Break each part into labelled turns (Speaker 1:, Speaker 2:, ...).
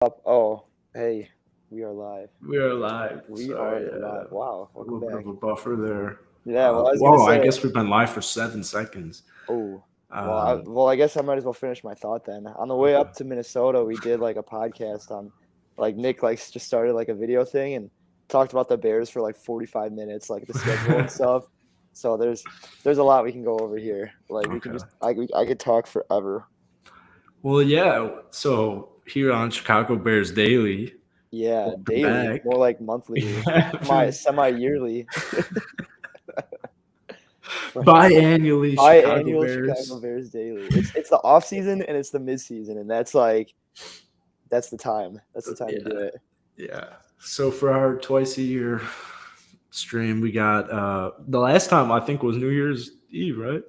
Speaker 1: Up. Oh, hey, we are live.
Speaker 2: We are live.
Speaker 1: We are
Speaker 2: Sorry,
Speaker 1: live. Wow,
Speaker 2: a
Speaker 1: welcome
Speaker 2: little bit
Speaker 1: back.
Speaker 2: of a buffer there.
Speaker 1: Yeah, well, I was gonna
Speaker 2: Whoa, I
Speaker 1: say,
Speaker 2: guess we've been live for 7 seconds.
Speaker 1: oh,
Speaker 2: Um,
Speaker 1: I guess I might as well finish my thought then. On the way up to Minnesota, we did like a podcast on, like Nick just started like a video thing and talked about the Bears for like 45 minutes, like the schedule and stuff. So there's a lot we can go over here. Like we can
Speaker 2: okay.
Speaker 1: just I could talk forever.
Speaker 2: Well, yeah. So here on Chicago Bears Daily,
Speaker 1: Yeah,
Speaker 2: welcome
Speaker 1: daily,
Speaker 2: back.
Speaker 1: more like monthly,
Speaker 2: Yeah.
Speaker 1: semi-yearly.
Speaker 2: Biannually Chicago
Speaker 1: Biannual Chicago
Speaker 2: Bears.
Speaker 1: Bears daily. It's the off season and it's the mid season, and that's the time. That's the time to do
Speaker 2: Yeah,
Speaker 1: it.
Speaker 2: yeah. So for our twice a year stream, we got the last time I think was New Year's Eve, right?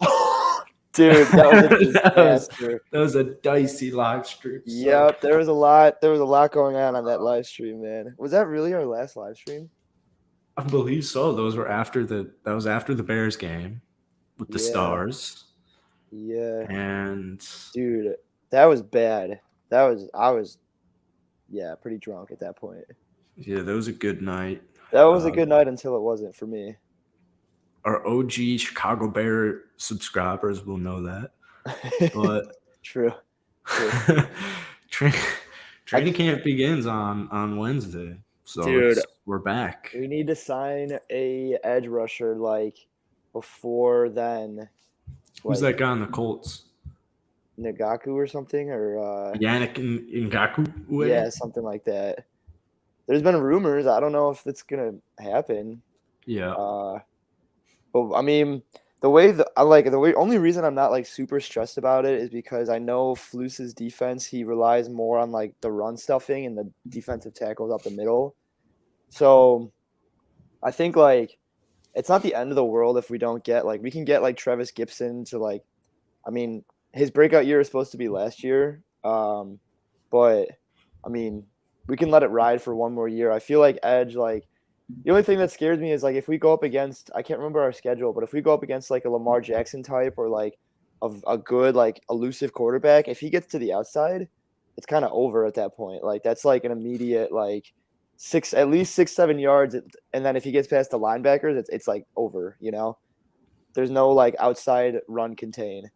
Speaker 1: Dude, that was a
Speaker 2: that was
Speaker 1: disaster.
Speaker 2: that was a dicey live stream. So
Speaker 1: Yep, there was a lot going on that live stream, man. Was that really our last live stream?
Speaker 2: I believe so. That was after the Bears game with the
Speaker 1: Yeah,
Speaker 2: Stars,
Speaker 1: yeah.
Speaker 2: and
Speaker 1: Dude, that was bad. I was yeah, pretty drunk at that point.
Speaker 2: yeah, that was a good night.
Speaker 1: That was a
Speaker 2: Uh,
Speaker 1: good night until it wasn't for me.
Speaker 2: our OG Chicago Bear subscribers will know that, but
Speaker 1: True. True.
Speaker 2: tra-
Speaker 1: I
Speaker 2: training camp begins on Wednesday, so
Speaker 1: dude,
Speaker 2: we're back.
Speaker 1: we need to sign a edge rusher like before then,
Speaker 2: Who's
Speaker 1: like
Speaker 2: that guy on the Colts?
Speaker 1: Nagaku or something, or
Speaker 2: Yannick Ngaku.
Speaker 1: yeah, something like that. There's been rumors. I don't know if it's gonna happen.
Speaker 2: Yeah.
Speaker 1: Uh, but I mean, the way only reason I'm not like super stressed about it is because I know Fluce's defense. He relies more on like the run stuffing and the defensive tackles up the middle. So I think like it's not the end of the world if we don't get like we can get like Travis Gibson to like I mean his breakout year is supposed to be last year. But I mean we can let it ride for one more year. I feel like Edge like the only thing that scares me is like if we go up against I can't remember our schedule, but if we go up against like a Lamar Jackson type or like a good like elusive quarterback, if he gets to the outside, it's kind of over at that point. Like that's like an immediate like at least 6 7 yards, and then if he gets past the linebackers, it's like over. There's no like outside run contain.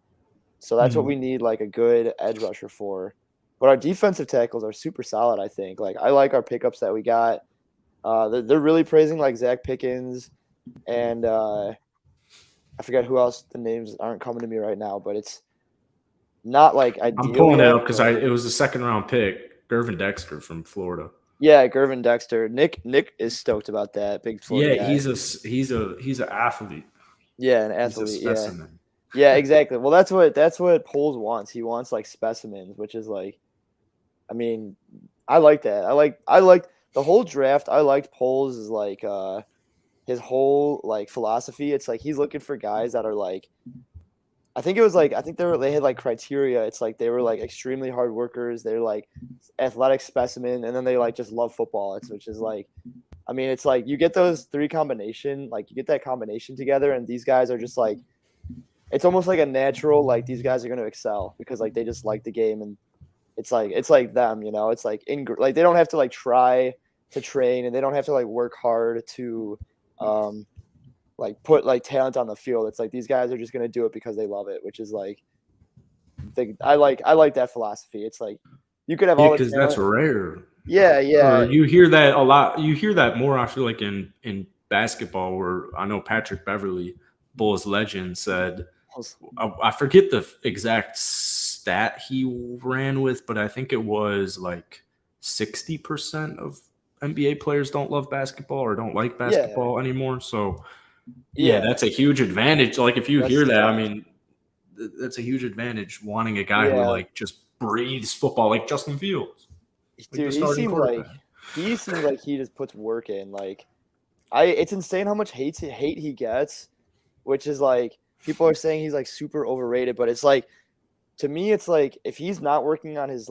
Speaker 1: So that's what
Speaker 2: Mhm.
Speaker 1: we need like a good edge rusher for. But our defensive tackles are super solid. I think like I like our pickups that we got. They're really praising like Zach Pickens and I forget who else. The names aren't coming to me right now, but it's not like
Speaker 2: I'm
Speaker 1: ideal
Speaker 2: pulling it
Speaker 1: yet.
Speaker 2: up because
Speaker 1: But
Speaker 2: it was a second round pick, Gervin Dexter from Florida.
Speaker 1: yeah, Gervin Dexter. Nick is stoked about that big Florida
Speaker 2: Yeah,
Speaker 1: guy.
Speaker 2: he's an athlete.
Speaker 1: Yeah, an
Speaker 2: He's a
Speaker 1: athlete. Yeah,
Speaker 2: specimen.
Speaker 1: yeah, exactly. Well, that's what Poles wants. He wants like specimens, which is like, I mean, I like that. I like the whole draft. I liked Poles is like his whole like philosophy. It's like he's looking for guys that are like I think they had like criteria. It's like they were like extremely hard workers. They're like athletic specimen, and then they like just love football. Which is like, I mean, it's like you get those three combination, like you get that combination together, and these guys are just like, it's almost like a natural. Like these guys are going to excel because like they just like the game, and it's like them. It's like like they don't have to like try to train, and they don't have to like work hard to um like put like talent on the field. It's like these guys are just gonna do it because they love it, which is like I like that philosophy. It's like you could have
Speaker 2: Yeah,
Speaker 1: all the
Speaker 2: because that's
Speaker 1: talent.
Speaker 2: rare.
Speaker 1: Yeah,
Speaker 2: Or
Speaker 1: yeah,
Speaker 2: you hear that a lot. You hear that more. I feel like in basketball, where I know Patrick Beverly, Bulls legend, said I forget the exact stat he ran with, but I think it was like 60% of NBA players don't love basketball or don't like
Speaker 1: yeah,
Speaker 2: basketball anymore. So yeah,
Speaker 1: yeah.
Speaker 2: that's a huge advantage. Like if you
Speaker 1: That's
Speaker 2: hear that, I
Speaker 1: tough.
Speaker 2: mean, that's a huge advantage. Wanting a guy who
Speaker 1: Yeah,
Speaker 2: like just breathes football, like Justin Fields, like the
Speaker 1: dude,
Speaker 2: starting quarterback.
Speaker 1: he seems like he just puts work in. Like it's insane how much hate he gets, which is like people are saying he's like super overrated, but it's like to me it's like if he's not working on his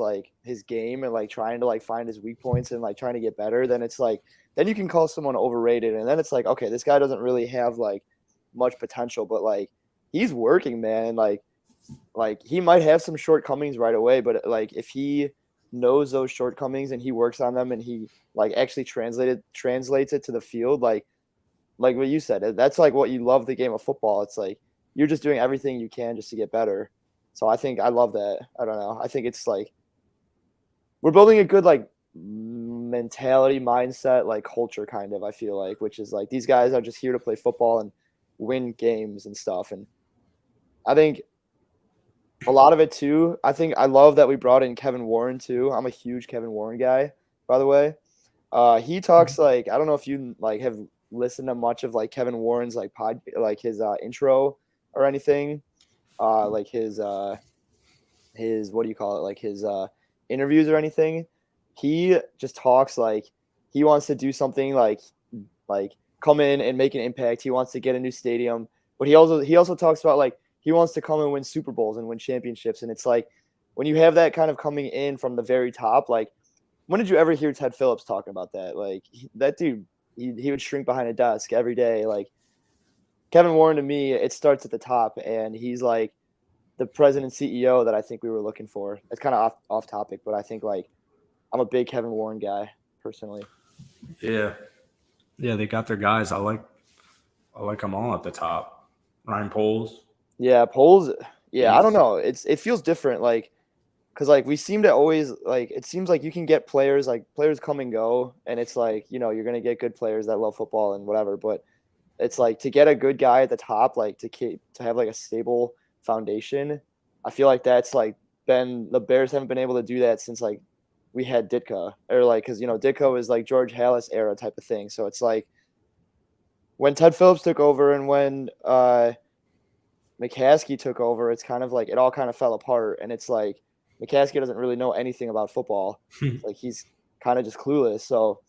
Speaker 1: game and like trying to like find his weak points and like trying to get better, then it's like then you can call someone overrated, and then it's like okay, this guy doesn't really have like much potential, but like he's working, man. Like he might have some shortcomings right away, but like if he knows those shortcomings and he works on them and he like actually translates it to the field, like what you said, that's like what you love the game of football. It's like you're just doing everything you can just to get better. So I think I love that. I don't know. I think it's like we're building a good like mentality, mindset, like culture kind of, I feel like, which is like these guys are just here to play football and win games and stuff. And I think a lot of it too, I think I love that we brought in Kevin Warren too. I'm a huge Kevin Warren guy, by the way. He talks like, I don't know if you like have listened to much of like Kevin Warren's like his intro or anything, like his what do you call it, like his interviews or anything. He just talks like he wants to do something like come in and make an impact. He wants to get a new stadium, but he also talks about like he wants to come and win Super Bowls and win championships. And it's like when you have that kind of coming in from the very top, like when did you ever hear Ted Phillips talking about that? Like that dude, he would shrink behind a desk every day. Like Kevin Warren, to me, it starts at the top, and he's like the president CEO that I think we were looking for. It's kind of off topic, but I think like I'm a big Kevin Warren guy personally.
Speaker 2: Yeah, they got their guys. I like them all at the top. Ryan Poles.
Speaker 1: Yeah, Poles. Yeah, I don't know. It feels different, like because like we seem to always like it seems like you can get players come and go, and it's like you're gonna get good players that love football and whatever, but it's like to get a good guy at the top, like to have like a stable foundation. I feel like that's like the Bears haven't been able to do that since like we had Ditka, or like because Ditka is like George Halas era type of thing. So it's like when Ted Phillips took over and when McCaskey took over, it's kind of like it all kind of fell apart, and it's like McCaskey doesn't really know anything about football. Like he's kind of just clueless. So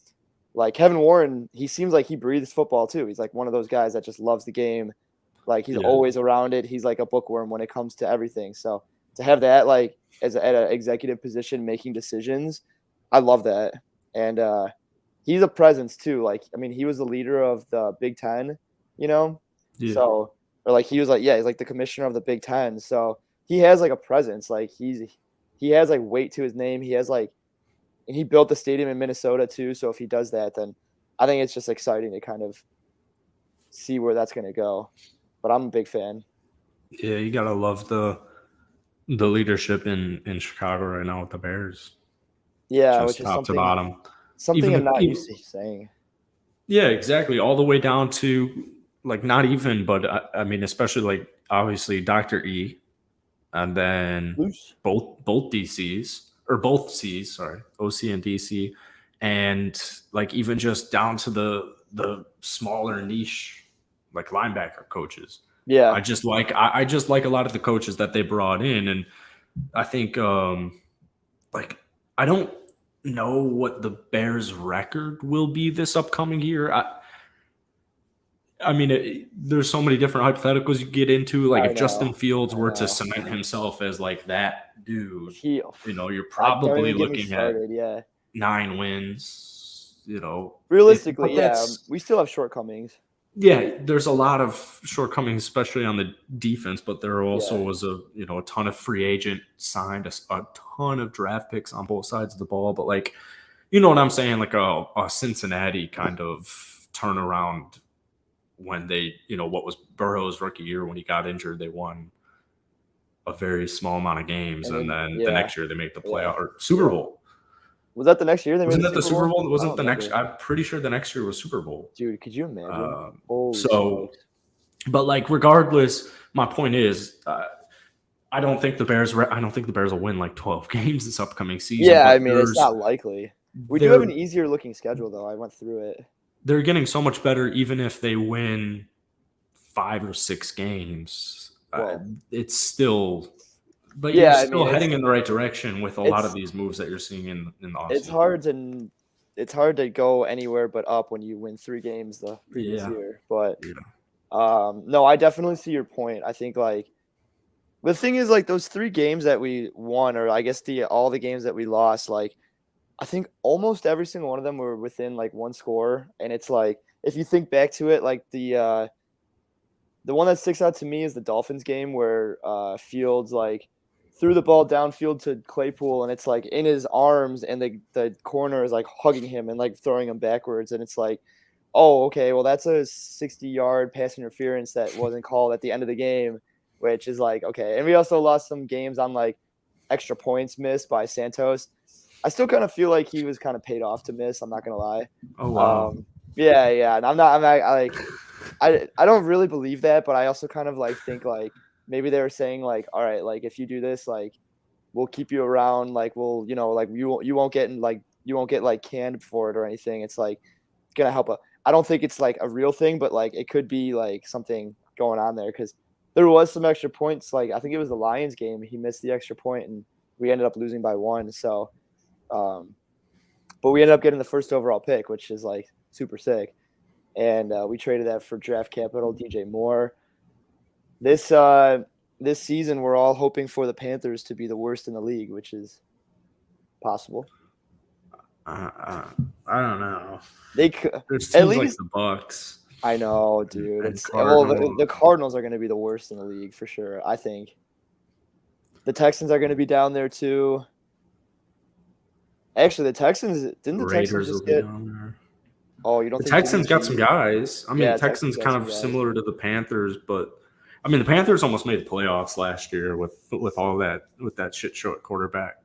Speaker 1: like Kevin Warren, he seems like he breathes football too. He's like one of those guys that just loves the game. Like he's always around it. He's like a bookworm when it comes to everything. So to have that like at an executive position making decisions, I love that. And he's a presence too. Like I mean, he was the leader of the Big Ten, So or like he was like he's like the commissioner of the Big Ten. So he has like a presence. Like he has like weight to his name. He has like, and he built the stadium in Minnesota too. So if he does that, then I think it's just exciting to kind of see where that's going to go. But I'm a big fan.
Speaker 2: Yeah, you gotta love the leadership in Chicago right now with the Bears.
Speaker 1: Yeah,
Speaker 2: just
Speaker 1: which is
Speaker 2: top to bottom.
Speaker 1: Something I'm not used to saying.
Speaker 2: Yeah, exactly. All the way down to like not even, but I mean, especially like obviously Dr. E, and then both DCs or both C's, sorry, OC and DC, and like even just down to the smaller niche like linebacker coaches.
Speaker 1: Yeah,
Speaker 2: I just like a lot of the coaches that they brought in, and I think like I don't know what the Bears' record will be this upcoming year. I mean, there's so many different hypotheticals you get into. Like if Justin Fields were to cement himself as like that dude, you're probably looking at 9 wins.
Speaker 1: Realistically, we still have shortcomings.
Speaker 2: Yeah, there's a lot of shortcomings, especially on the defense, but there also was a ton of free agent signed, a ton of draft picks on both sides of the ball. But like, you know what I'm saying? Like a Cincinnati kind of turnaround when they, what was Burrow's rookie year when he got injured, they won a very small amount of games, and then the next year they make the playoff or Super Bowl.
Speaker 1: Was that the next year?
Speaker 2: Wasn't that the Super Bowl? Wasn't the next? I'm pretty sure the next year was Super Bowl.
Speaker 1: Dude, could you imagine?
Speaker 2: But like, regardless, my point is, I don't think the Bears will win like 12 games this upcoming season.
Speaker 1: Yeah, I mean, it's not likely. We do have an easier looking schedule, though. I went through it.
Speaker 2: They're getting so much better, even if they win 5 or 6 games. It's still. But you're still heading in the right direction with a lot of these moves that you're seeing in the offseason.
Speaker 1: It's hard to go anywhere but up when you win 3 games the previous year. But no, I definitely see your point. I think like the thing is like those 3 games that we won, or I guess all the games that we lost, like I think almost every single one of them were within like 1 score. And it's like if you think back to it, like the one that sticks out to me is the Dolphins game where Fields like threw the ball downfield to Claypool, and it's like in his arms, and the corner is like hugging him and like throwing him backwards, and it's like, oh, okay, well that's a 60-yard pass interference that wasn't called at the end of the game, which is like, okay. And we also lost some games on like extra points missed by Santos. I still kind of feel like he was kind of paid off to miss. I'm not gonna lie.
Speaker 2: Oh wow.
Speaker 1: Yeah. And I'm not I don't really believe that, but I also kind of like think like maybe they were saying like, all right, like if you do this, like we'll keep you around, like we'll, like you won't get like canned for it or anything. It's like it's gonna help. I don't think it's like a real thing, but like it could be like something going on there because there was some extra points. Like I think it was the Lions game. He missed the extra point and we ended up losing by 1. So, but we ended up getting the first overall pick, which is like super sick. And we traded that for draft capital, DJ Moore. This season, we're all hoping for the Panthers to be the worst in the league, which is possible.
Speaker 2: I don't know.
Speaker 1: There's
Speaker 2: teams at least like the Bucks.
Speaker 1: I know, dude. The Cardinals are going to be the worst in the league for sure. I think the Texans are going to be down there too. Actually, the Texans
Speaker 2: Raiders
Speaker 1: just
Speaker 2: get down there.
Speaker 1: Oh, you don't
Speaker 2: the
Speaker 1: think
Speaker 2: Texans got some guys? I mean, the Texans kind of similar to the Panthers, but I mean, the Panthers almost made the playoffs last year with all that with that shit show at quarterback,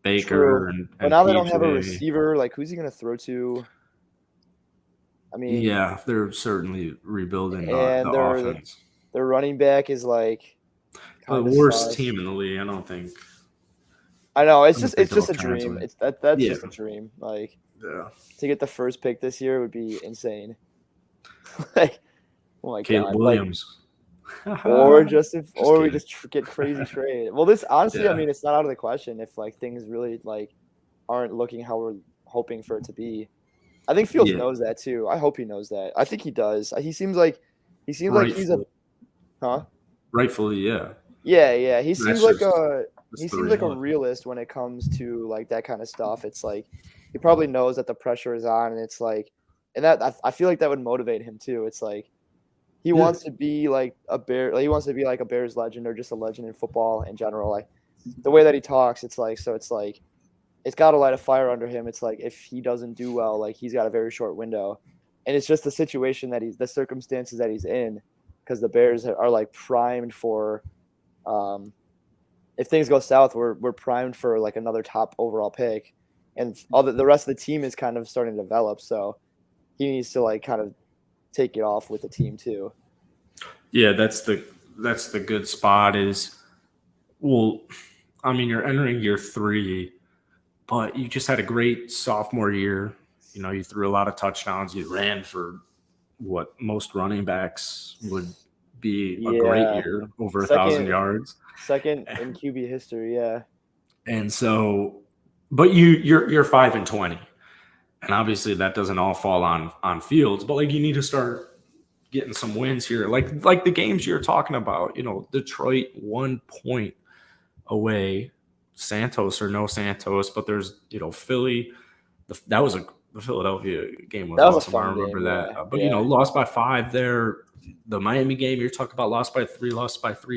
Speaker 2: Baker and
Speaker 1: but now they don't have a receiver. Like, who's he going to throw to? I mean,
Speaker 2: yeah, they're certainly rebuilding the offense.
Speaker 1: Their running back is like
Speaker 2: the worst team in the league. I don't think.
Speaker 1: I know it's just a dream. That's just a dream. Like, to get the first pick this year would be insane. Like, oh my
Speaker 2: Caleb
Speaker 1: God,
Speaker 2: Williams.
Speaker 1: Or we just get crazy trade. Well, this honestly, I mean, it's not out of the question if like things really like aren't looking how we're hoping for it to be. I think Fields knows that too. I hope he knows that. I think he does. He seems like he's a
Speaker 2: rightfully, yeah.
Speaker 1: Yeah. He seems like a realist when it comes to like that kind of stuff. It's like he probably knows that the pressure is on, and it's like, and that I feel like that would motivate him too. It's like he wants to be like a Bear. Like, he wants to be like a Bears legend or just a legend in football in general. Like the way that he talks, it's like it's got to light a fire under him. It's like if he doesn't do well, like he's got a very short window, and it's just the situation that the circumstances that he's in, because the Bears are like primed for, if things go south, we're primed for like another top overall pick, and the rest of the team is kind of starting to develop. So he needs to like kind of take it off with the team too.
Speaker 2: Yeah, that's the good spot is, well, I mean, you're entering year 3, but you just had a great sophomore year. You know, you threw a lot of touchdowns. You ran for what most running backs would be a great year, over 1,000 yards.
Speaker 1: Second in QB history, yeah.
Speaker 2: And so, but you're 5-20. And obviously that doesn't all fall on Fields, but like you need to start getting some wins here. Like the games you're talking about, you know, Detroit 1 point away, Santos or no Santos, but there's, you know, Philly. The Philadelphia game was awesome. I remember that. But you know, lost by 5 there. The Miami game you're talking about, lost by 3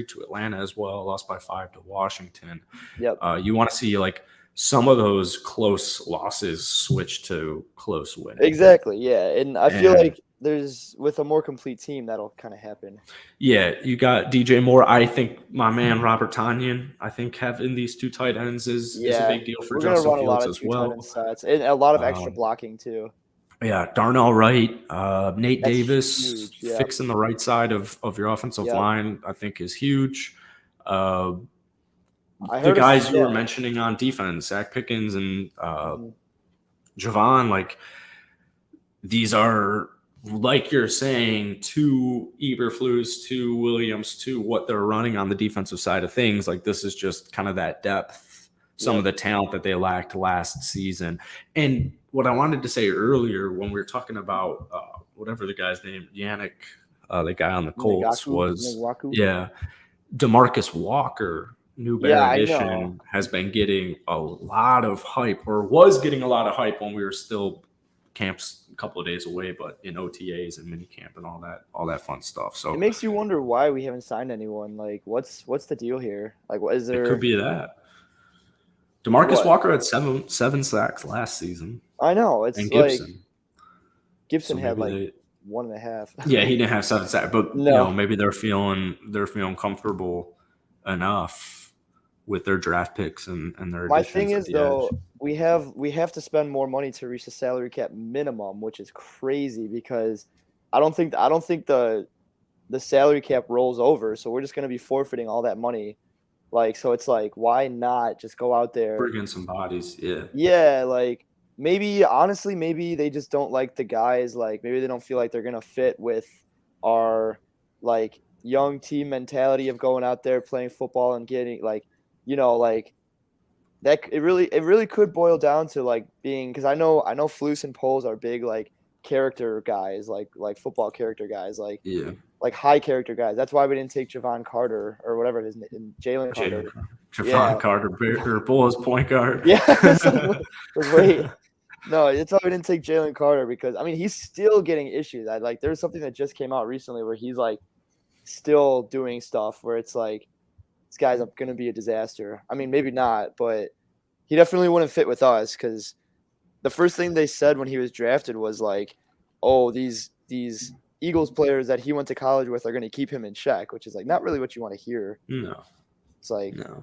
Speaker 2: to Atlanta as well, lost by 5 to Washington.
Speaker 1: Yep.
Speaker 2: You want to see like some of those close losses switch to close wins.
Speaker 1: Exactly, yeah. And I feel like with a more complete team, that'll kind of happen.
Speaker 2: Yeah, you got DJ Moore. I think my man Robert Tonyan, I think having these 2 tight ends is a big deal for Justin Fields as well.
Speaker 1: Sets, and a lot of extra blocking too.
Speaker 2: Yeah, Darnell Wright, Nate Davis, fixing the right side of your offensive line, I think is huge. The guys you were mentioning on defense, Zach Pickens and Javon, like these are, like you're saying, 2 Eberflus, 2 Williams, 2 what they're running on the defensive side of things. Like this is just kind of that depth, some of the talent that they lacked last season. And what I wanted to say earlier when we were talking about whatever the guy's name, Yannick, the guy on the Colts was, DeMarcus Walker, Newberry edition, has been getting a lot of hype, or was getting a lot of hype when we were still camp's a couple of days away, but in OTAs and mini camp and all that fun stuff. So
Speaker 1: It makes you wonder why we haven't signed anyone. Like, what's the deal here? Like, what is there?
Speaker 2: it could be that. DeMarcus
Speaker 1: What?
Speaker 2: Walker had seven sacks last season,
Speaker 1: I know it's
Speaker 2: and
Speaker 1: like
Speaker 2: Gibson.
Speaker 1: Gibson
Speaker 2: So
Speaker 1: had like
Speaker 2: maybe
Speaker 1: 1.5.
Speaker 2: yeah, he didn't have 7 sacks, but
Speaker 1: No.
Speaker 2: maybe they're feeling comfortable enough with their draft picks and their.
Speaker 1: My
Speaker 2: additions
Speaker 1: thing
Speaker 2: at
Speaker 1: is
Speaker 2: the
Speaker 1: though,
Speaker 2: edge.
Speaker 1: we have to spend more money to reach the salary cap minimum, which is crazy because I don't think the salary cap rolls over, so we're just going to be forfeiting all that money. Like, so it's like, why not just go out there?
Speaker 2: Bring in some bodies, yeah.
Speaker 1: Yeah, like maybe honestly, maybe they just don't like the guys. Like maybe they don't feel like they're gonna fit with our like young team mentality of going out there playing football and getting like, like that. It really could boil down to like being because I know Flus and Poles are big like character guys, like football character guys, like
Speaker 2: Yeah.
Speaker 1: like high character guys. That's why we didn't take Javon Carter or whatever his name, Jalen Carter.
Speaker 2: Javon Carter, or Bulls point guard.
Speaker 1: Yeah. Wait. No, it's why we didn't take Jalen Carter because I mean he's still getting issues. There's something that just came out recently where he's like still doing stuff where it's like this guy's gonna be a disaster. I mean maybe not, but he definitely wouldn't fit with us because the first thing they said when he was drafted was like, oh, these Eagles players that he went to college with are gonna keep him in check, which is like not really what you want to hear.
Speaker 2: No.
Speaker 1: It's like
Speaker 2: No.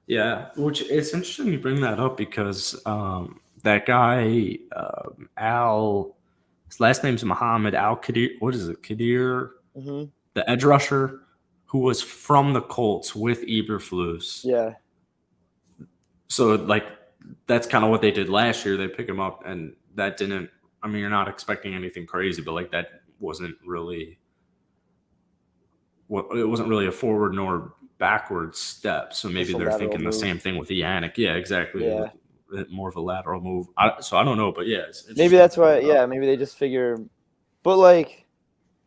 Speaker 2: Yeah, which it's interesting you bring that up because that guy Al, his last name's Muhammad Al Qadir. What is it, Qadir?
Speaker 1: mm-hmm.
Speaker 2: The edge rusher who was from the Colts with Eberflus.
Speaker 1: Yeah.
Speaker 2: So like that's kind of what they did last year. They pick him up, and that didn't. I mean, you're not expecting anything crazy, but like that wasn't really. It wasn't really a forward nor backward step. So maybe they're thinking the same thing with Yannick. Yeah, exactly.
Speaker 1: Yeah.
Speaker 2: More of a lateral move. So I don't know, but yeah.
Speaker 1: Maybe that's why. Yeah, maybe they just figure. But like,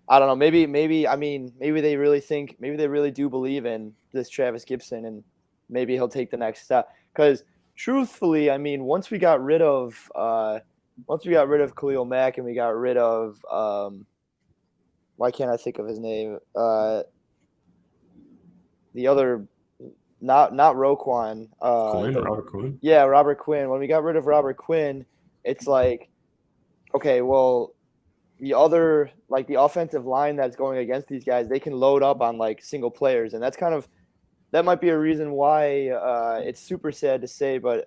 Speaker 1: I don't know. Maybe I mean, maybe they really think. Maybe they really do believe in this Travis Gibson, and maybe he'll take the next step. Because truthfully, I mean, once we got rid of Khalil Mack and we got rid of why can't I think of his name? The other, not Roquan.
Speaker 2: Robert Quinn.
Speaker 1: Yeah, Robert Quinn. When we got rid of Robert Quinn, it's like, okay, well, the other, like the offensive line that's going against these guys, they can load up on like single players, and that might be a reason why it's super sad to say, but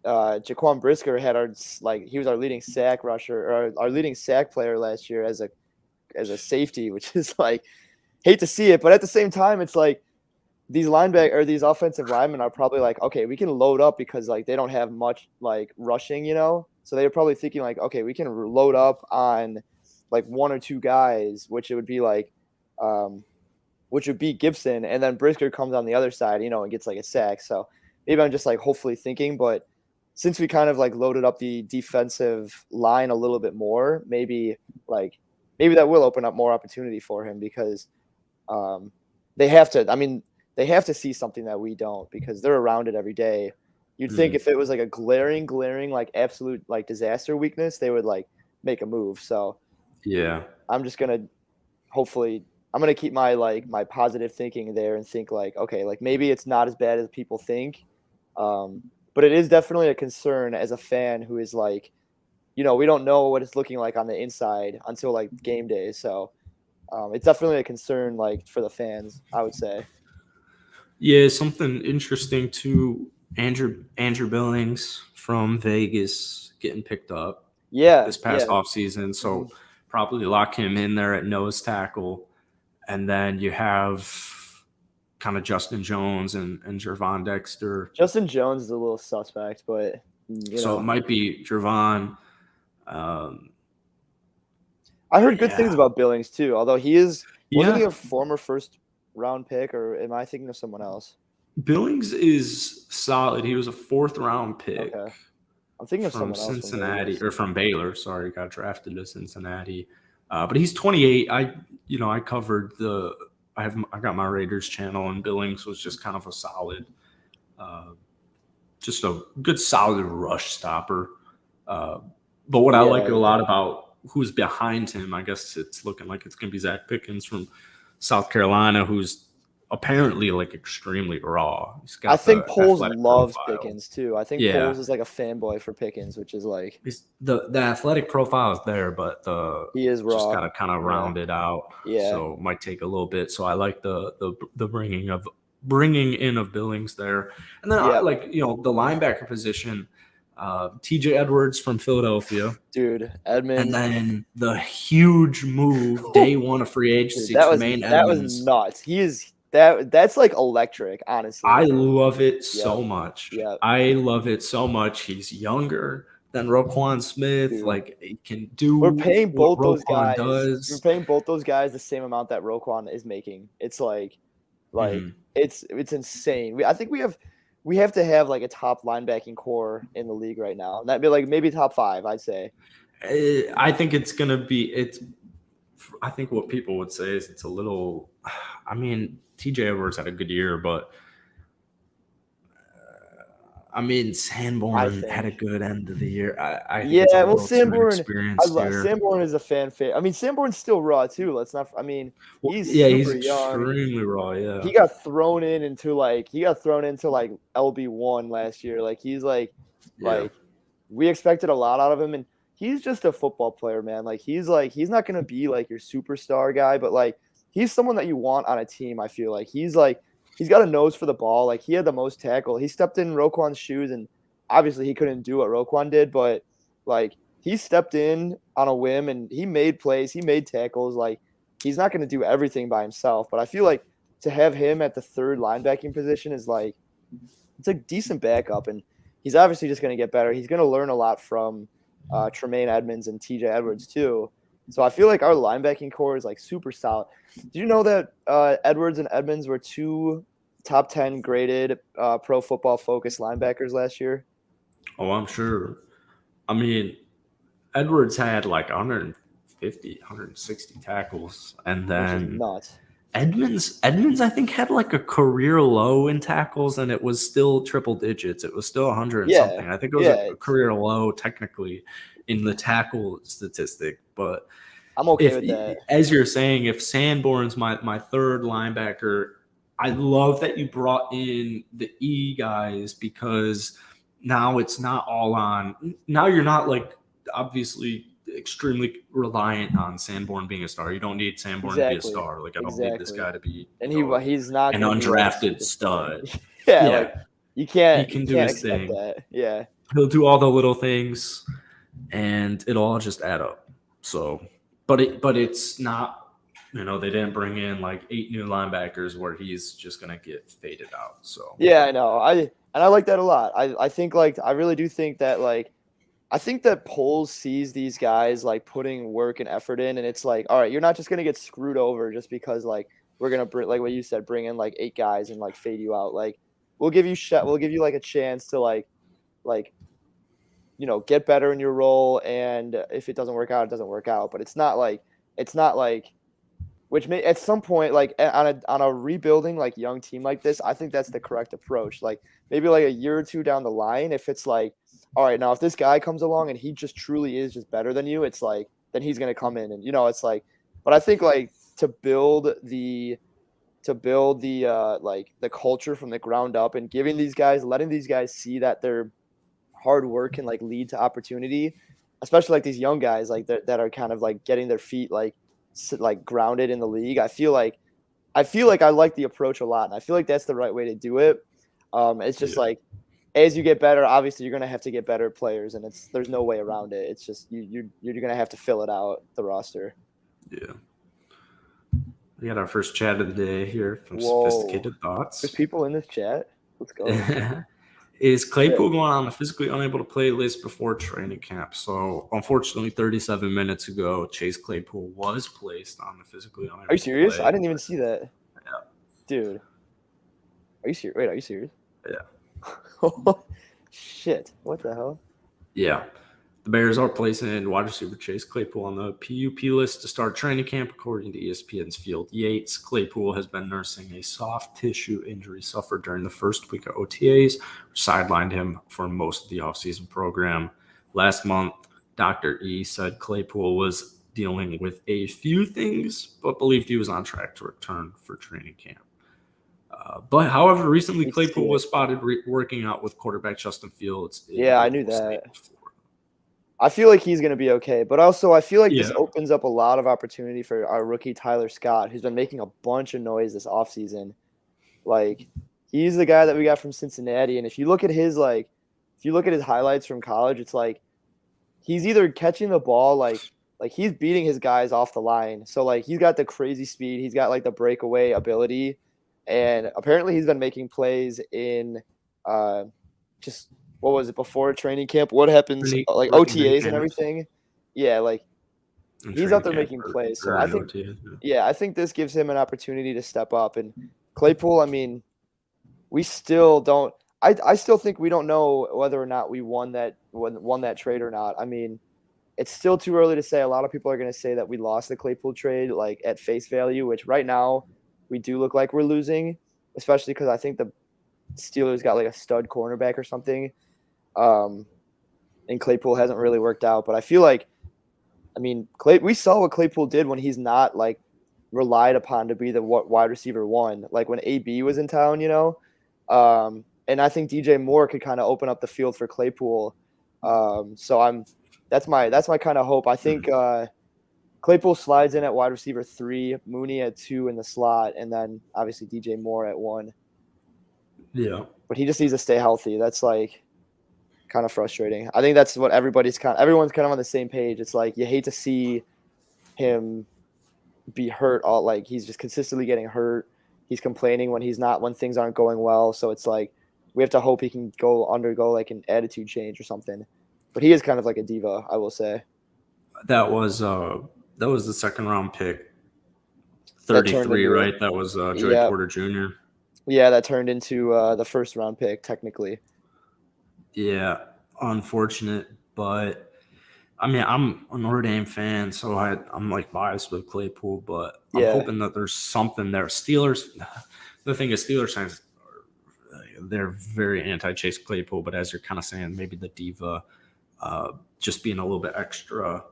Speaker 1: Jaquan Brisker he was our leading sack rusher or our leading sack player last year as a safety, which is like, hate to see it, but at the same time, it's like these offensive linemen are probably like, okay, we can load up because like they don't have much like rushing, so they're probably thinking like, okay, we can load up on like one or two guys, which would be Gibson, and then Brisker comes on the other side, and gets like a sack. So maybe I'm just like hopefully thinking, but since we kind of like loaded up the defensive line a little bit more, maybe that will open up more opportunity for him because they have to see something that we don't because they're around it every day. You'd think if it was like a glaring, like absolute like disaster weakness, they would like make a move. So
Speaker 2: yeah,
Speaker 1: I'm just going to keep my positive thinking there and think like, okay, like maybe it's not as bad as people think. But it is definitely a concern as a fan who is like, we don't know what it's looking like on the inside until like game day. So it's definitely a concern like for the fans, I would say.
Speaker 2: Yeah, something interesting too. Andrew Billings from Vegas getting picked up.
Speaker 1: Yeah,
Speaker 2: this past offseason. So probably lock him in there at nose tackle. And then you have kind of Justin Jones and Gervon Dexter.
Speaker 1: Justin Jones is a little suspect, but
Speaker 2: so it might be Gervon.
Speaker 1: I heard good things about Billings too, although wasn't he a former first round pick, or am I thinking of someone else?
Speaker 2: Billings is solid. He was a 4th round pick.
Speaker 1: Okay. I'm thinking of someone else
Speaker 2: Cincinnati from Baylor. Sorry, got drafted to Cincinnati. But he's 28. I covered I got my Raiders channel, and Billings was just kind of a solid, just a good solid rush stopper. But what I like
Speaker 1: Yeah.
Speaker 2: a lot about who's behind him, I guess it's looking like it's going to be Zach Pickens from South Carolina, who's apparently like extremely raw. He's
Speaker 1: I
Speaker 2: got
Speaker 1: think
Speaker 2: the
Speaker 1: Poles
Speaker 2: athletic
Speaker 1: loves
Speaker 2: profile.
Speaker 1: Pickens too. I think
Speaker 2: Yeah.
Speaker 1: Poles is like a fanboy for Pickens, which is like
Speaker 2: The athletic profile is there, but
Speaker 1: he is
Speaker 2: just
Speaker 1: raw.
Speaker 2: got to kind of round it out.
Speaker 1: Yeah.
Speaker 2: So it might take a little bit. So I like the bringing in of Billings there, and then I like the linebacker position. TJ Edwards from Philadelphia,
Speaker 1: dude, Edmonds,
Speaker 2: and then the huge move day one of free agency.
Speaker 1: Dude,
Speaker 2: Tremaine
Speaker 1: that was
Speaker 2: Edmonds.
Speaker 1: nuts. He is that's like electric, honestly.
Speaker 2: I love it so much.
Speaker 1: Yeah,
Speaker 2: I love it so much. He's younger than Roquan Smith.
Speaker 1: Dude.
Speaker 2: Like he can do.
Speaker 1: We're paying both
Speaker 2: what
Speaker 1: those
Speaker 2: Roquan
Speaker 1: guys.
Speaker 2: does.
Speaker 1: We're paying both those guys the same amount that Roquan is making. It's like it's insane. I think we have to have like a top linebacking core in the league right now. That'd be like maybe top 5, I'd say.
Speaker 2: I think it's gonna be. I think what people would say is it's a little. I mean, TJ Edwards had a good year, but I mean, Sanborn had a good end of the year. I think it's a little
Speaker 1: Sanborn.
Speaker 2: Sanborn
Speaker 1: is a fan favorite. I mean, Sanborn's still raw too. Let's not. I mean, he's
Speaker 2: he's
Speaker 1: young.
Speaker 2: extremely raw. Yeah,
Speaker 1: he got thrown into LB1 last year. Like he's like we expected a lot out of him, and he's just a football player, man. Like he's not gonna be like your superstar guy, but like he's someone that you want on a team. I feel like he's got a nose for the ball. Like he had the most tackle. He stepped in Roquan's shoes, and obviously he couldn't do what Roquan did, but like he stepped in on a whim and he made plays. He made tackles. Like he's not going to do everything by himself, but I feel like to have him at the third linebacking position is like it's a decent backup, and he's obviously just going to get better. He's going to learn a lot from Tremaine Edmonds and TJ Edwards too. So I feel like our linebacking core is like super solid. Do you know that Edwards and Edmonds were 2 top 10 graded Pro Football Focus linebackers last year?
Speaker 2: Oh, I'm sure. I mean, Edwards had like 150, 160 tackles, and then
Speaker 1: nuts.
Speaker 2: Edmonds, I think, had like a career low in tackles, and it was still triple digits. It was still 100 and something. I think it was a career low technically in the tackle statistic, but
Speaker 1: I'm okay with that.
Speaker 2: As you're saying, if Sanborn's my third linebacker, I love that you brought in the E guys, because now it's not all on. Now you're not like obviously extremely reliant on Sanborn being a star. You don't need Sanborn to be a star. Like I don't need this guy to be
Speaker 1: he's not
Speaker 2: an undrafted stud.
Speaker 1: Like you can't.
Speaker 2: He can do his thing.
Speaker 1: That. Yeah,
Speaker 2: he'll do all the little things, and it'll all just add up. So, but it's not. They didn't bring in like 8 new linebackers where he's just gonna get faded out. So
Speaker 1: yeah, I know. I like that a lot. I think I really do think that I think that Poles sees these guys like putting work and effort in, and it's like, all right, you're not just gonna get screwed over just because like we're gonna bring, like what you said, bring in like 8 guys and like fade you out. Like we'll give you like a chance to like get better in your role, and if it doesn't work out, it doesn't work out. But it's not like which may at some point like on a rebuilding like young team like this, I think that's the correct approach. Like maybe like a year or 2 down the line, if it's like, all right, now if this guy comes along and he just truly is just better than you, it's like then he's gonna come in and it's like. But I think like to build the like the culture from the ground up and letting these guys see that their hard work can like lead to opportunity, especially like these young guys like that are kind of like getting their feet like grounded in the league. I feel like I like the approach a lot, and I feel like that's the right way to do it. It's just like as you get better, obviously you're gonna have to get better players, and there's no way around it. It's just you're gonna have to fill it out, the roster.
Speaker 2: Yeah. We got our first chat of the day here from Sophisticated Thoughts.
Speaker 1: There's people in this chat. Let's go.
Speaker 2: Is Claypool going on the physically unable to play list before training camp? So, unfortunately, 37 minutes ago, Chase Claypool was placed on the physically unable.
Speaker 1: Are you serious? I didn't even see that.
Speaker 2: Yeah.
Speaker 1: Dude. Are you serious? Wait, are you serious?
Speaker 2: Yeah.
Speaker 1: Shit. What the hell?
Speaker 2: Yeah. The Bears are placing wide receiver Chase Claypool on the PUP list to start training camp, according to ESPN's Field Yates. Claypool has been nursing a soft tissue injury suffered during the first week of OTAs, which sidelined him for most of the offseason program. last month, Dr. E said Claypool was dealing with a few things, but believed he was on track to return for training camp. But however, recently Claypool was spotted working out with quarterback Justin Fields.
Speaker 1: Yeah, I knew that. I feel like he's going to be okay, but also I feel like this opens up a lot of opportunity for our rookie Tyler Scott, who's been making a bunch of noise this offseason. Like, he's the guy that we got from Cincinnati, and if you look at his highlights from college, it's like he's either catching the ball like he's beating his guys off the line. So like he's got the crazy speed, he's got like the breakaway ability, and apparently he's been making plays in just what was it before training camp? What happens like OTAs and everything? Yeah, like he's out there making plays. So I think I think this gives him an opportunity to step up. And Claypool, I mean, we still don't I still think we don't know whether or not we won that trade or not. I mean, it's still too early to say. A lot of people are going to say that we lost the Claypool trade like at face value, which right now we do look like we're losing, especially because I think the Steelers got like a stud cornerback or something. And Claypool hasn't really worked out, but I feel like, I mean, we saw what Claypool did when he's not like relied upon to be the wide receiver one, like when AB was in town, you know. And I think DJ Moore could kind of open up the field for Claypool. So that's my kind of hope. I think Claypool slides in at wide receiver 3, Mooney at 2 in the slot, and then obviously DJ Moore at 1.
Speaker 2: Yeah,
Speaker 1: but he just needs to stay healthy. That's like kind of frustrating. I think that's what everyone's kind of on the same page. It's like you hate to see him be hurt all, like he's just consistently getting hurt. He's complaining when things aren't going well. So it's like we have to hope he can undergo like an attitude change or something. But he is kind of like a diva, I will say.
Speaker 2: That was the second round pick, 33, right? That was Joey Porter Jr.
Speaker 1: Yeah, that turned into the first round pick technically.
Speaker 2: Yeah, unfortunate, but I mean, I'm a Notre Dame fan, so I'm like biased with Claypool, but I'm hoping that there's something there. Steelers, the thing is, Steelers fans, they're very anti-Chase Claypool, but as you're kind of saying, maybe the diva, just being a little bit extra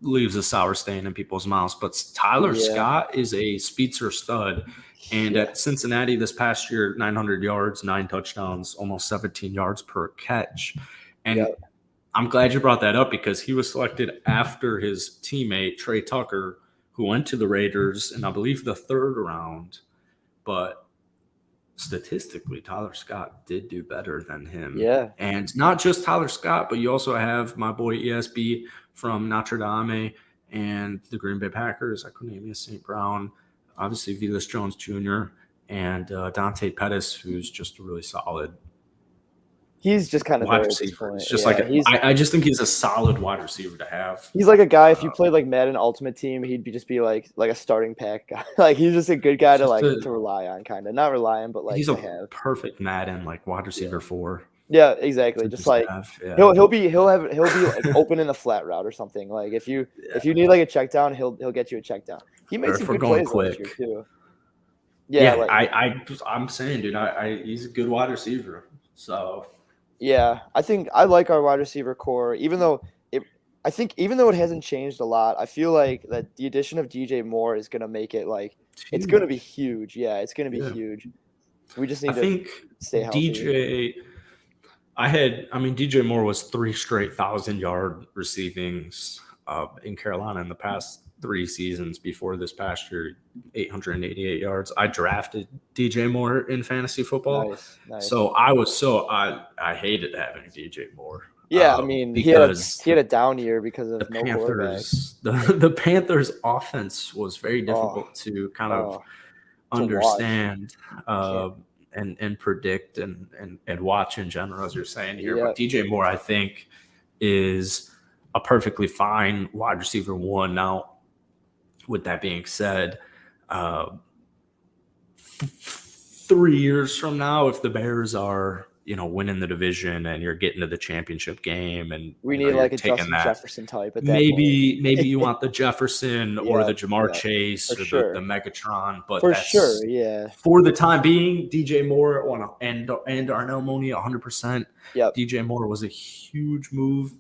Speaker 2: leaves a sour stain in people's mouths. But Tyler Scott is a Spitzer stud. And at Cincinnati this past year, 900 yards, 9 touchdowns, almost 17 yards per catch. And I'm glad you brought that up because he was selected after his teammate, Trey Tucker, who went to the Raiders in, I believe, the 3rd round. But statistically, Tyler Scott did do better than him.
Speaker 1: Yeah.
Speaker 2: And not just Tyler Scott, but you also have my boy ESB from Notre Dame and the Green Bay Packers, Equanimeous St. Brown, obviously Velus Jones Jr., and Dante Pettis, who's just a really solid.
Speaker 1: He's just kind of
Speaker 2: wide receiver. It's just I just think he's a solid wide receiver to have.
Speaker 1: He's like a guy. If you played like Madden Ultimate Team, he'd just be like a starting pack guy. Like he's just a good guy to rely on, kind of not rely on, but like
Speaker 2: he's a perfect Madden like wide receiver 4.
Speaker 1: Yeah, exactly. Just like he'll be like open in the flat route or something. Like if you need like a check down, he'll get you a check down. He made some good plays last year too.
Speaker 2: Yeah, I'm saying, dude, he's a good wide receiver. So
Speaker 1: yeah, I think I like our wide receiver core, even though it hasn't changed a lot. I feel like that the addition of DJ Moore is gonna make it like it's gonna be huge. Yeah, it's gonna be huge. We just need to stay healthy.
Speaker 2: DJ Moore was 3 straight 1,000-yard receivings in Carolina in the past 3 seasons. Before this past year, 888 yards. I drafted DJ Moore in fantasy football.
Speaker 1: Nice.
Speaker 2: So I hated having DJ Moore.
Speaker 1: Yeah, I mean, he had a down year because of no
Speaker 2: Panthers. The Panthers offense was very difficult to kind of understand. And predict and watch in general, as you're saying here. But DJ Moore, I think, is a perfectly fine wide receiver 1. Now, with that being said, 3 years from now, if the Bears are, winning the division and you're getting to the championship game, and
Speaker 1: we need like a Justin Jefferson type. At that
Speaker 2: maybe you want the Jefferson or the Jamar Chase or the Megatron, but
Speaker 1: for
Speaker 2: the time being, DJ Moore and Darnell Mooney 100%.
Speaker 1: Yep.
Speaker 2: DJ Moore was a huge move,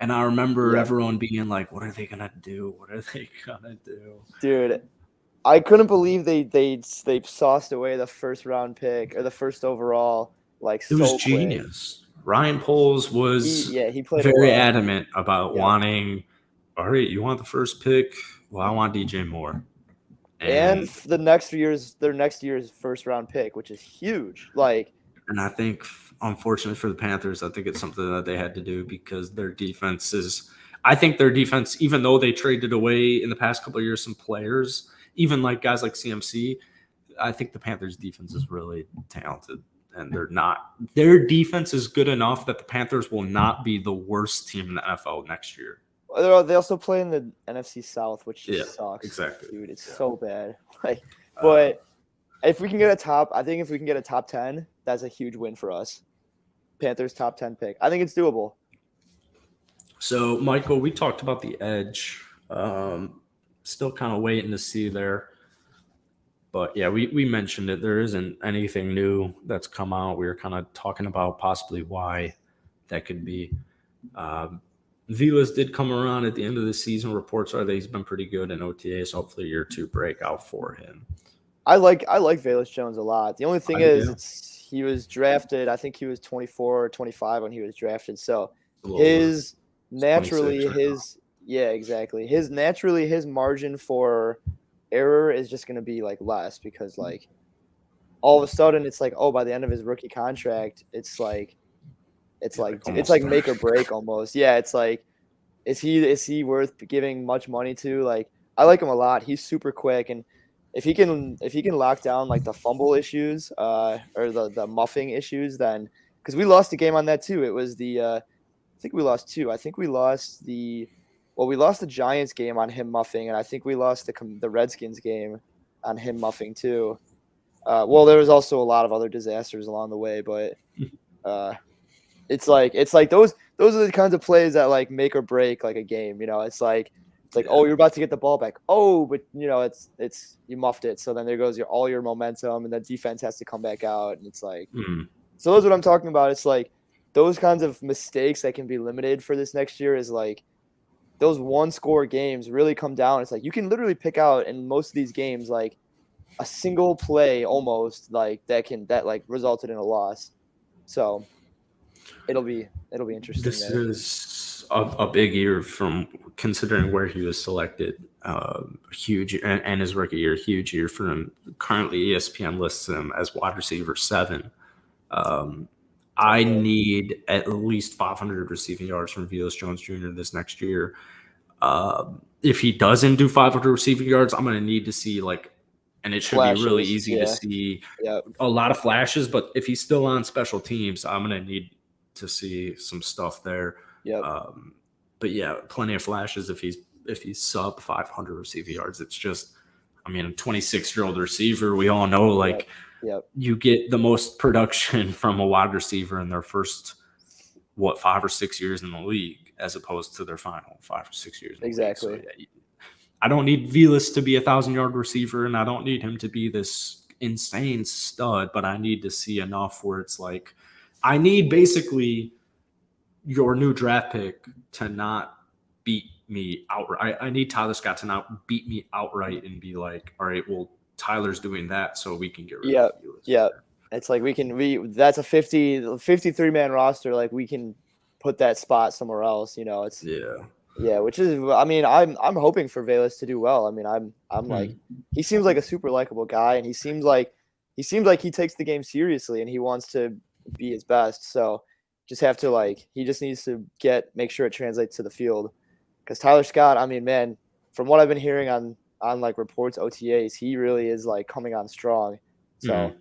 Speaker 2: And I remember
Speaker 1: Yeah.
Speaker 2: everyone being like, "What are they gonna do? What are they gonna do?"
Speaker 1: Dude, I couldn't believe they sauced away the first round pick or the first overall like
Speaker 2: It was
Speaker 1: so quick.
Speaker 2: genius. Ryan Poles was
Speaker 1: He played it
Speaker 2: very
Speaker 1: well.
Speaker 2: adamant about
Speaker 1: Yep.
Speaker 2: wanting. All right, you want the first pick? Well, I want DJ Moore.
Speaker 1: And
Speaker 2: And
Speaker 1: their next year's first round pick, which is huge. Like,
Speaker 2: and I think, unfortunately for the Panthers, I think it's something that they had to do because their defense is. I think their defense, even though they traded away in the past couple of years some players, even like guys like CMC, I think the Panthers' defense is really talented, and they're not. Their defense is good enough that the Panthers will not be the worst team in the NFL next year.
Speaker 1: they also play in the NFC South, which just sucks.
Speaker 2: Exactly,
Speaker 1: dude. It's so bad. Like, but if we can get I think if we can get a top 10, that's a huge win for us. Panthers top 10 pick. I think it's doable.
Speaker 2: So, Michael, we talked about the edge. Still kind of waiting to see there. But yeah, we mentioned it. There isn't anything new that's come out. We were kind of talking about possibly why that could be. Vilas did come around at the end of the season. Reports are that he's been pretty good in OTAs. So hopefully, year 2 breakout for him.
Speaker 1: I like Velus Jones a lot. The only thing is, he was drafted. I think he was 24 or 25 when he was drafted. So his naturally his margin for error is just going to be like less because like all of a sudden it's like, oh, by the end of his rookie contract, it's like make or break almost. Yeah, it's like, is he worth giving much money to? Like, I like him a lot. He's super quick, and if he can lock down like the fumble issues or the muffing issues, then because we lost a game on that too. It was I think we lost 2. I think we lost we lost the Giants game on him muffing, and I think we lost the Redskins game on him muffing too. Well, there was also a lot of other disasters along the way, but it's like those are the kinds of plays that like make or break like a game. You know, it's like oh, you're about to get the ball back. Oh, but you know, it's you muffed it. So then there goes all your momentum, and the defense has to come back out, and it's like so that's what I'm talking about. It's like those kinds of mistakes that can be limited for this next year is like those 1-score games really come down. It's like you can literally pick out in most of these games like a single play almost like that like resulted in a loss. So it'll be interesting.
Speaker 2: This is a big year from considering where he was selected. Huge and his rookie year, huge year for him. Currently, ESPN lists him as wide receiver 7. I need at least 500 receiving yards from Velus Jones Jr. this next year. If he doesn't do 500 receiving yards, I'm going to need to see and it should flashes, be really easy to see a lot of flashes. But if he's still on special teams, I'm going to need to see some stuff there. But yeah, plenty of flashes if he's sub 500 receiving yards. It's just, I mean, a 26-year-old receiver. We all know you get the most production from a wide receiver in their first 5 or 6 years in the league, as opposed to their final 5 or 6 years.
Speaker 1: Exactly.
Speaker 2: So, I don't need Velus to be a 1,000-yard receiver, and I don't need him to be this insane stud, but I need to see enough where it's like, I need basically your new draft pick to not beat me outright. I need Tyler Scott to not beat me outright and be like, all right, well, Tyler's doing that, so we can get rid of Velus.
Speaker 1: Yeah. It's like that's a 53-man roster. Like we can put that spot somewhere else, you know. It's which is, I mean, I'm hoping for Velus to do well. I mean, I'm like, he seems like a super likable guy, and he seems like he takes the game seriously and he wants to be his best. So just have to he just needs to make sure it translates to the field. Because Tyler Scott, I mean, man, from what I've been hearing on reports, OTAs, he really is coming on strong. So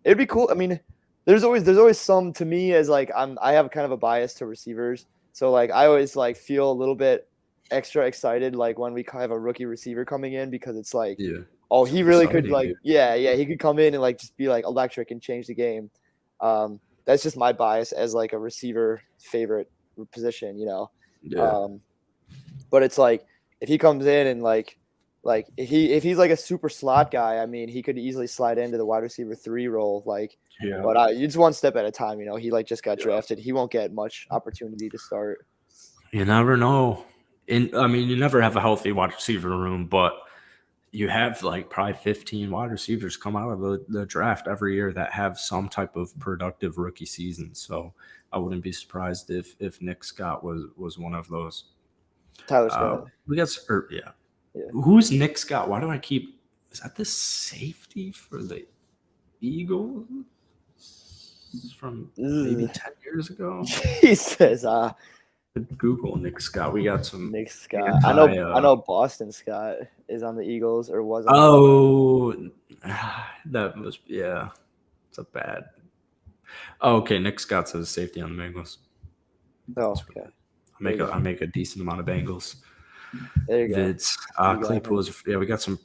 Speaker 1: it'd be cool. I mean, there's always some, to me, as I have kind of a bias to receivers. So I always feel a little bit extra excited when we have a rookie receiver coming in, because it's oh, he really could he could come in and just be electric and change the game. That's just my bias as a receiver favorite position, you know. But it's if he comes in and if he's a super slot guy, I mean, he could easily slide into the wide receiver 3 role. But you just one step at a time, you know. He just got drafted. He won't get much opportunity to start.
Speaker 2: You never know. You never have a healthy wide receiver room, but you have like probably 15 wide receivers come out of the draft every year that have some type of productive rookie season. So I wouldn't be surprised if Nick Scott was one of those.
Speaker 1: Tyler Scott.
Speaker 2: We got yeah. Who's Nick Scott? Why do I keep? Is that the safety for the Eagles from maybe 10 years ago?
Speaker 1: Jesus,
Speaker 2: Google Nick Scott. We got some
Speaker 1: Nick Scott. I know Boston Scott is on the Eagles or was.
Speaker 2: That was It's a bad. Oh, okay, Nick Scott says safety on the Bengals.
Speaker 1: Oh, okay.
Speaker 2: I make a decent amount of Bengals.
Speaker 1: There you
Speaker 2: go. Claypool is we got some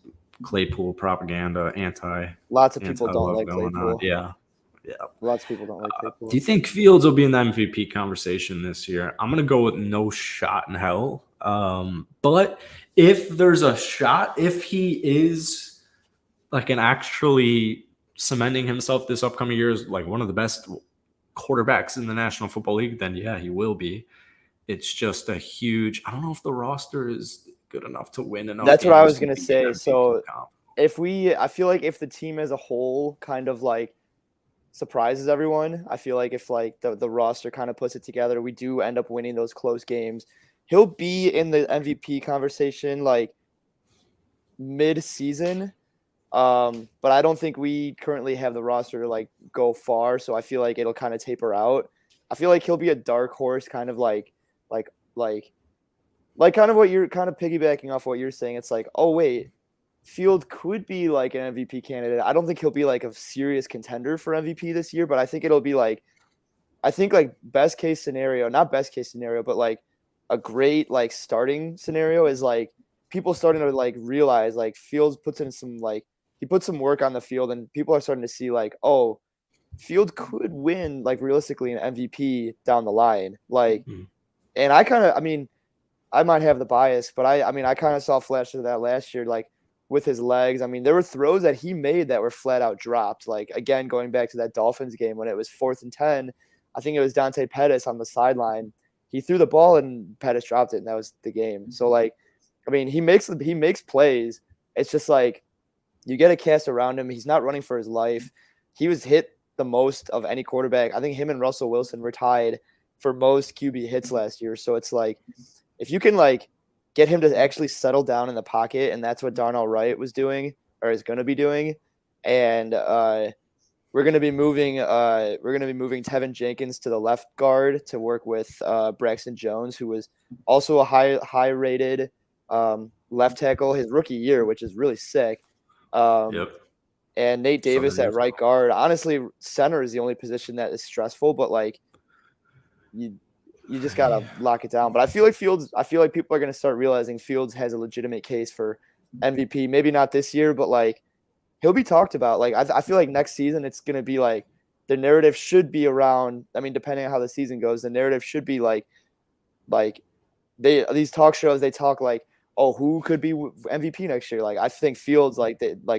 Speaker 2: Claypool propaganda,
Speaker 1: Lots of people don't like Claypool.
Speaker 2: Yeah.
Speaker 1: Lots of people don't like Claypool.
Speaker 2: Do you think Fields will be in the MVP conversation this year? I'm gonna go with no shot in hell. But if there's a shot, if he is like an actually cementing himself this upcoming year as like one of the best quarterbacks in the National Football League, then yeah, he will be. It's just a huge. I don't know if the roster is good enough to win enough.
Speaker 1: That's what I was gonna say. So I feel like if the team as a whole kind of like surprises everyone, I feel like if like the roster kind of puts it together, we do end up winning those close games. He'll be in the MVP conversation like mid-season. But I don't think we currently have the roster to like go far, so I feel like it'll kind of taper out. I feel like he'll be a dark horse, kind of like kind of what you're kind of piggybacking off what you're saying. It's like, oh wait, Field could be like an MVP candidate. I don't think he'll be like a serious contender for MVP this year, but I think it'll be like, best case scenario, not best case scenario, but like a great like starting scenario is like people starting to like realize like Fields puts in some like he puts some work on the field and people are starting to see like, oh, Field could win like realistically an MVP down the line. Like, and I might have the bias, but I kind of saw flashes of that last year, like with his legs. I mean, there were throws that he made that were flat out dropped. Like, again, going back to that Dolphins game when it was 4th and 10, I think it was Dante Pettis on the sideline. He threw the ball and Pettis dropped it, and that was the game. So, like, I mean, he makes plays. It's just like you get a cast around him. He's not running for his life. He was hit the most of any quarterback. I think him and Russell Wilson were tied for most QB hits last year. So it's like if you can like get him to actually settle down in the pocket, and that's what Darnell Wright was doing or is going to be doing, and we're going to be moving Tevin Jenkins to the left guard to work with Braxton Jones, who was also a high rated left tackle his rookie year, which is really sick. And Nate Davis at right guard. Honestly, center is the only position that is stressful, but like you just gotta lock it down. But I feel like people are gonna start realizing Fields has a legitimate case for MVP. Maybe not this year, but like he'll be talked about. Like I feel like next season it's gonna be like the narrative should be around. I mean, depending on how the season goes, the narrative should be like these talk shows. They talk like, oh, who could be MVP next year? Like I think Fields,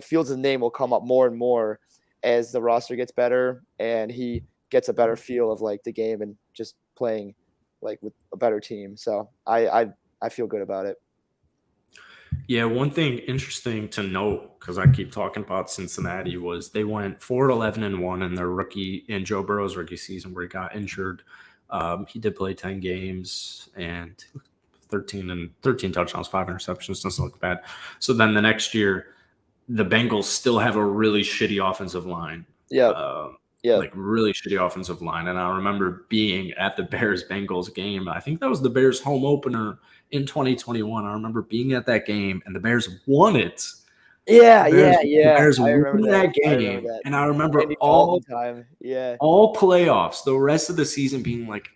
Speaker 1: Fields' name will come up more and more as the roster gets better and he gets a better feel of like the game and just playing like with a better team. So I feel good about it.
Speaker 2: Yeah, one thing interesting to note, because I keep talking about Cincinnati, was they went 4-11-1 in their Joe Burrow's rookie season where he got injured. He did play 10 games and 13 touchdowns, 5 interceptions. Doesn't look bad. So then the next year, the Bengals still have a really shitty offensive line. Like really shitty offensive line. And I remember being at the Bears-Bengals game. I think that was the Bears home opener in 2021. I remember being at that game and the Bears won it.
Speaker 1: The
Speaker 2: Bears won that game. And I remember all playoffs, the rest of the season being like,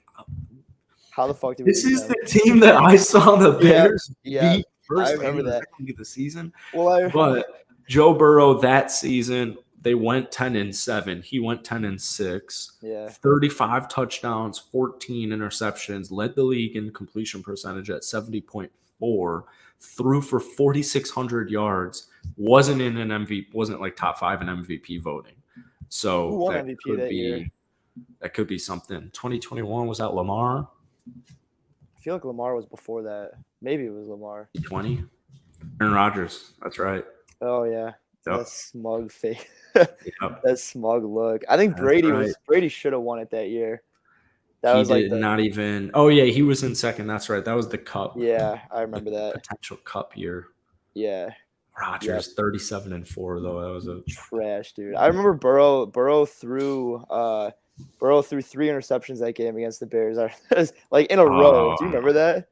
Speaker 1: how the fuck did we
Speaker 2: this is the team that I saw the Bears beat first
Speaker 1: I remember that
Speaker 2: of the season.
Speaker 1: But
Speaker 2: Joe Burrow that season, they went 10-7. He went 10-6.
Speaker 1: Yeah.
Speaker 2: 35 touchdowns, 14 interceptions, led the league in completion percentage at 70.4, threw for 4,600 yards, wasn't like top 5 in MVP voting. So
Speaker 1: who won MVP that year?
Speaker 2: That could be something. 2021 was that Lamar?
Speaker 1: feel like Lamar was before that. Maybe it was Lamar.
Speaker 2: 20. Aaron Rodgers. That's right.
Speaker 1: Oh yeah,
Speaker 2: Yep.
Speaker 1: that smug face.
Speaker 2: Yep.
Speaker 1: That smug look. I think
Speaker 2: That's
Speaker 1: Brady should have won it that year. That
Speaker 2: He
Speaker 1: was like
Speaker 2: did not even. Oh yeah, he was in second. That's right. That was the cup.
Speaker 1: yeah, I remember that.
Speaker 2: Potential cup year.
Speaker 1: Yeah,
Speaker 2: Rodgers 37-4 though. That was a
Speaker 1: trash, dude. I remember Burrow threw 3 interceptions that game against the Bears. Like in a row. Do you remember that?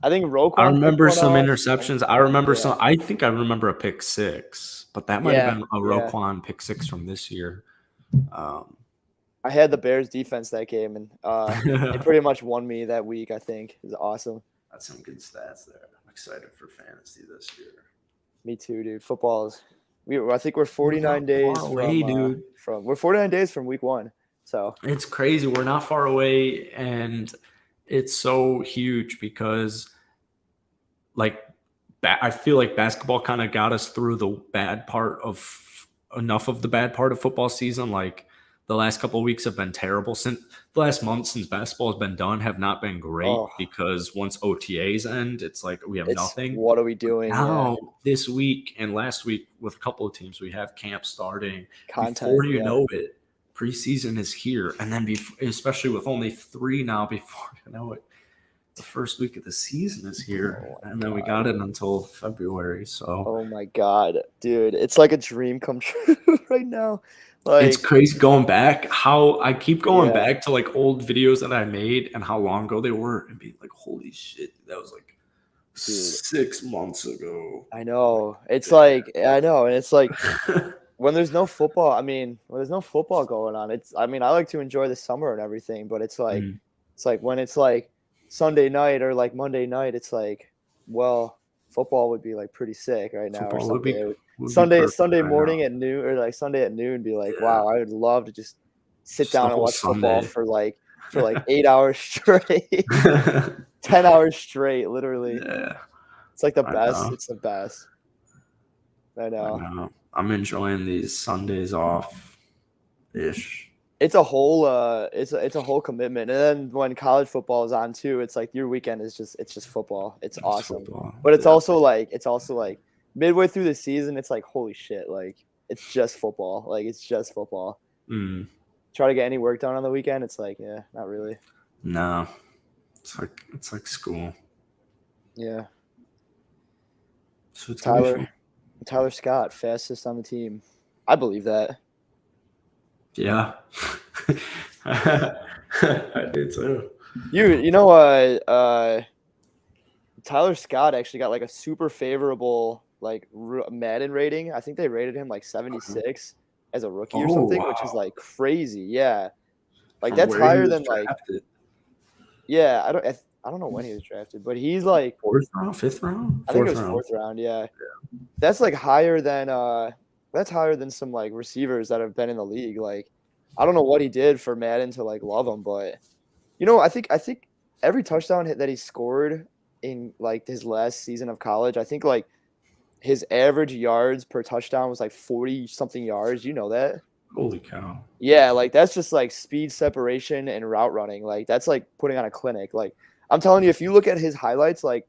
Speaker 1: I think Roquan.
Speaker 2: I remember
Speaker 1: picked
Speaker 2: some
Speaker 1: one off.
Speaker 2: interceptions. I remember
Speaker 1: Yeah.
Speaker 2: some. I think I remember a pick six, but that might have been a Roquan pick six from this year.
Speaker 1: I had the Bears defense that game, and it pretty much won me that week. I think it was awesome.
Speaker 2: That's some good stats there. I'm excited for fantasy this year.
Speaker 1: Me too, dude. Football is. I think we're 49 days
Speaker 2: away, dude.
Speaker 1: We're 49 days from week 1. So
Speaker 2: it's crazy. We're not far away, and it's so huge because, like, I feel like basketball kind of got us through the bad part of enough of the bad part of football season. Like, the last couple of weeks have been terrible. Since the last month since basketball has been done have not been great because once OTAs end, it's like we have nothing.
Speaker 1: What are we doing
Speaker 2: now? This week and last week with a couple of teams, we have camp starting.
Speaker 1: Content,
Speaker 2: before you know it, preseason is here, and then especially with only 3 now, before you know it, the first week of the season is here, and then we got it until February. So,
Speaker 1: oh my god, dude, it's like a dream come true right now. Like,
Speaker 2: it's crazy going back. How I keep going back to like old videos that I made and how long ago they were, and being like, "Holy shit, that was like 6 months ago."
Speaker 1: I know. It's like and it's like when there's no football. I mean, when there's no football going on, I like to enjoy the summer and everything, but it's like it's like when it's like Sunday night or like Monday night, it's like, well, football would be like pretty sick right now. Football or Sunday morning at noon, or like Sunday at noon, be like, wow, I would love to just sit down and watch football for like 8 hours straight, 10 hours straight, literally.
Speaker 2: Yeah,
Speaker 1: it's like the best. It's the best. I know.
Speaker 2: I'm enjoying these Sundays off ish.
Speaker 1: It's a whole it's a whole commitment. And then when college football is on too, it's like your weekend is just football. It's awesome. Football. But it's also like midway through the season, it's like, holy shit, like it's just football. Like it's just football. Try to get any work done on the weekend, it's like, yeah, not really.
Speaker 2: No. It's like school.
Speaker 1: Yeah.
Speaker 2: So it's
Speaker 1: Tyler Scott, fastest on the team. I believe that.
Speaker 2: Yeah. I do too.
Speaker 1: You know Tyler Scott actually got like a super favorable like Madden rating. I think they rated him like 76 as a rookie or something, which is like crazy. Yeah. Like that's higher than drafted. Yeah, I don't know when he was drafted, but he's like
Speaker 2: 4th round, 5th round?
Speaker 1: I think it was 4th round, yeah. That's like higher than some like receivers that have been in the league. Like, I don't know what he did for Madden to like love him, but I think every touchdown that he scored in like his last season of college, I think like his average yards per touchdown was like 40 something yards. You know that?
Speaker 2: Holy cow.
Speaker 1: Yeah, like that's just like speed separation and route running. Like that's like putting on a clinic. Like I'm telling you, if you look at his highlights, like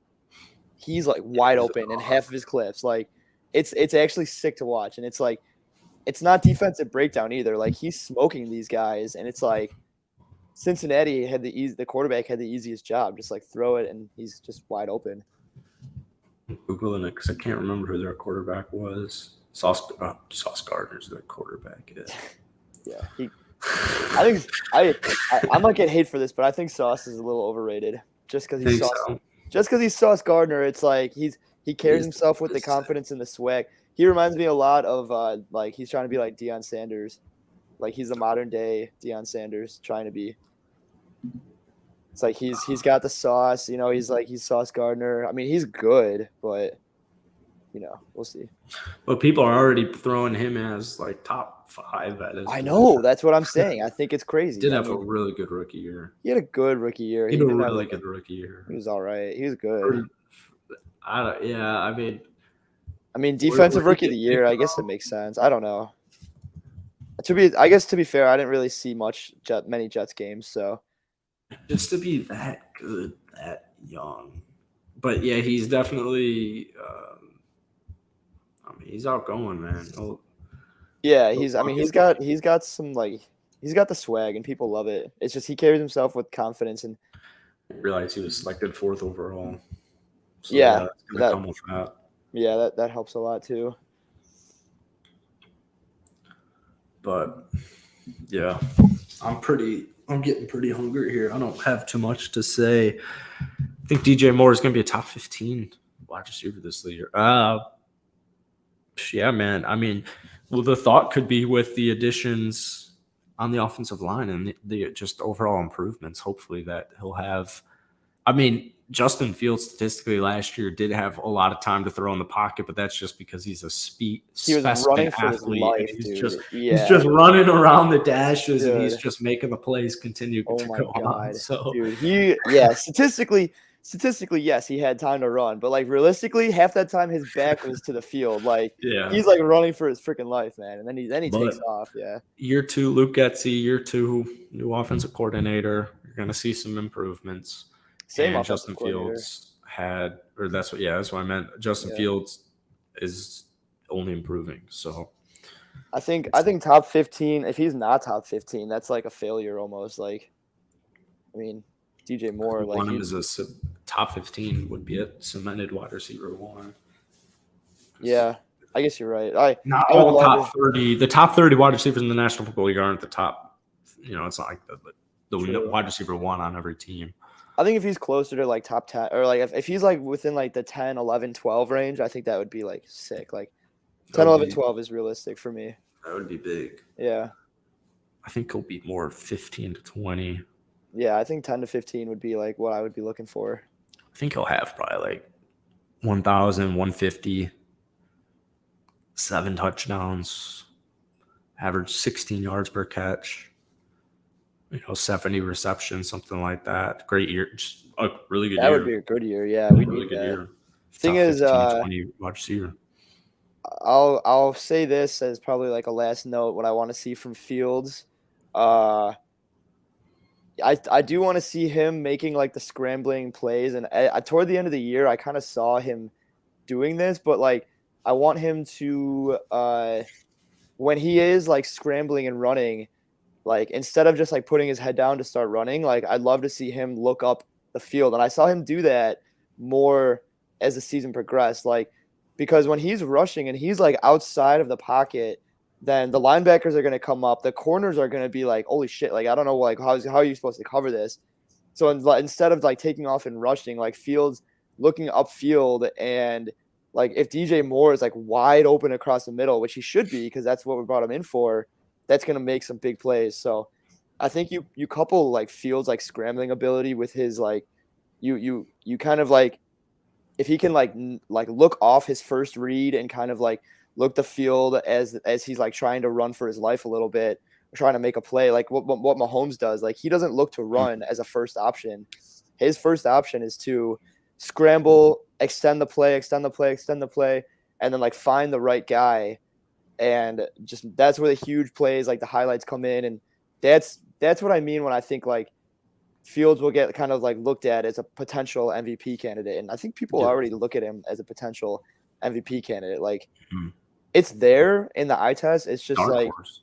Speaker 1: he's like wide open in half of his clips. Like it's actually sick to watch. And it's like, it's not defensive breakdown either. Like he's smoking these guys, and it's like Cincinnati had the quarterback had the easiest job. Just like throw it, and he's just wide open.
Speaker 2: Googling it because I can't remember who their quarterback was. Sauce Gardner's their quarterback.
Speaker 1: Yeah, I think I might get hate for this, but I think Sauce is a little overrated. Just because he's Sauce Gardner, it's like he carries himself with the confidence and the swag. He reminds me a lot of like he's trying to be like Deion Sanders, like he's a modern day Deion Sanders trying to be. It's like he's got the sauce, he's Sauce Gardner. I mean, he's good, but we'll see.
Speaker 2: But people are already throwing him as like top 5 at his.
Speaker 1: I know, that's what I'm saying. I think it's crazy.
Speaker 2: He did have a really good rookie year.
Speaker 1: He had a good rookie year.
Speaker 2: He had a really good rookie year.
Speaker 1: He was all right. He was good.
Speaker 2: I mean,
Speaker 1: defensive rookie of the year, I guess it makes sense. I don't know. To be fair, I didn't really see many Jets games, so
Speaker 2: just to be that good, that young. But yeah, he's definitely. I mean, he's outgoing, man.
Speaker 1: Yeah,
Speaker 2: He'll
Speaker 1: I mean,
Speaker 2: talk his
Speaker 1: he's got some like he's got the swag and people love it. It's just he carries himself with confidence and
Speaker 2: realize he was selected 4th overall. So
Speaker 1: yeah,
Speaker 2: yeah, it's gonna
Speaker 1: that
Speaker 2: come with that.
Speaker 1: yeah, that helps a lot too.
Speaker 2: But yeah, I'm getting pretty hungry here. I don't have too much to say. I think DJ Moore is gonna be a top 15 wide receiver this year. Yeah, man. I mean, well, the thought could be with the additions on the offensive line and the just overall improvements. Hopefully, that he'll have. I mean, Justin Fields statistically last year did have a lot of time to throw in the pocket, but that's just because he's a
Speaker 1: He was
Speaker 2: specimen
Speaker 1: running for his
Speaker 2: athlete.
Speaker 1: life,
Speaker 2: And
Speaker 1: dude.
Speaker 2: he's just running around the dashes and he's
Speaker 1: Dude.
Speaker 2: just making the plays continue
Speaker 1: Oh
Speaker 2: to
Speaker 1: my
Speaker 2: go on.
Speaker 1: god,
Speaker 2: So
Speaker 1: dude. Statistically, yes, he had time to run, but like realistically, half that time his back was to the field. Like
Speaker 2: yeah.
Speaker 1: he's like running for his freaking life, man. And then he takes
Speaker 2: But
Speaker 1: off. Yeah.
Speaker 2: year 2, Luke Getzey, year 2, new offensive coordinator. You're gonna see some improvements.
Speaker 1: Same
Speaker 2: And
Speaker 1: offensive
Speaker 2: Justin
Speaker 1: coordinator.
Speaker 2: Fields that's what I meant. Justin Fields is only improving. So
Speaker 1: I think top 15. If he's not top 15, that's like a failure almost. Like, I mean, DJ Moore, like
Speaker 2: one of them is a top 15 would be a cemented wide receiver 1.
Speaker 1: Yeah, I guess you're right.
Speaker 2: Not
Speaker 1: I would
Speaker 2: all
Speaker 1: love
Speaker 2: top 30. The top 30 wide receivers in the National Football League aren't the top. It's not like the
Speaker 1: True.
Speaker 2: wide receiver 1 on every team.
Speaker 1: I think if he's closer to like top 10 or like if he's like within like the 10, 11, 12 range, I think that would be like sick. Like 10, 11, 12 is realistic for me.
Speaker 2: That would be big.
Speaker 1: Yeah.
Speaker 2: I think he'll be more 15 to 20.
Speaker 1: Yeah, I think 10 to 15 would be like what I would be looking for.
Speaker 2: I think he'll have probably like 1,000, 150, 7 touchdowns, average 16 yards per catch, 70 receptions, something like that. Great year. Just a really good year.
Speaker 1: That would be a good year. Yeah, we
Speaker 2: really
Speaker 1: need
Speaker 2: good
Speaker 1: that.
Speaker 2: year.
Speaker 1: Thing is,
Speaker 2: 20 wide receiver.
Speaker 1: I'll say this as probably like a last note. What I want to see from Fields, I do want to see him making like the scrambling plays, and toward the end of the year, I kind of saw him doing this, but like I want him to when he is like scrambling and running, like instead of just like putting his head down to start running, like I'd love to see him look up the field, and I saw him do that more as the season progressed, like because when he's rushing and he's like outside of the pocket, then the linebackers are going to come up, the corners are going to be like, holy shit, like I don't know, like how are you supposed to cover this? So instead of like taking off and rushing, like Fields looking upfield, and like if DJ Moore is like wide open across the middle, which he should be because that's what we brought him in for, that's going to make some big plays. So I think you couple like Fields like scrambling ability with his like you kind of like if he can like look off his first read and kind of like look the field as he's like trying to run for his life a little bit, trying to make a play, like what Mahomes does. Like he doesn't look to run as a first option. His first option is to scramble, extend the play, and then like find the right guy. And just that's where the huge plays, like the highlights come in. And that's what I mean when I think like Fields will get kind of like looked at as a potential MVP candidate. And I think people already look at him as a potential MVP candidate. Like it's there in the eye test. It's just dark horse.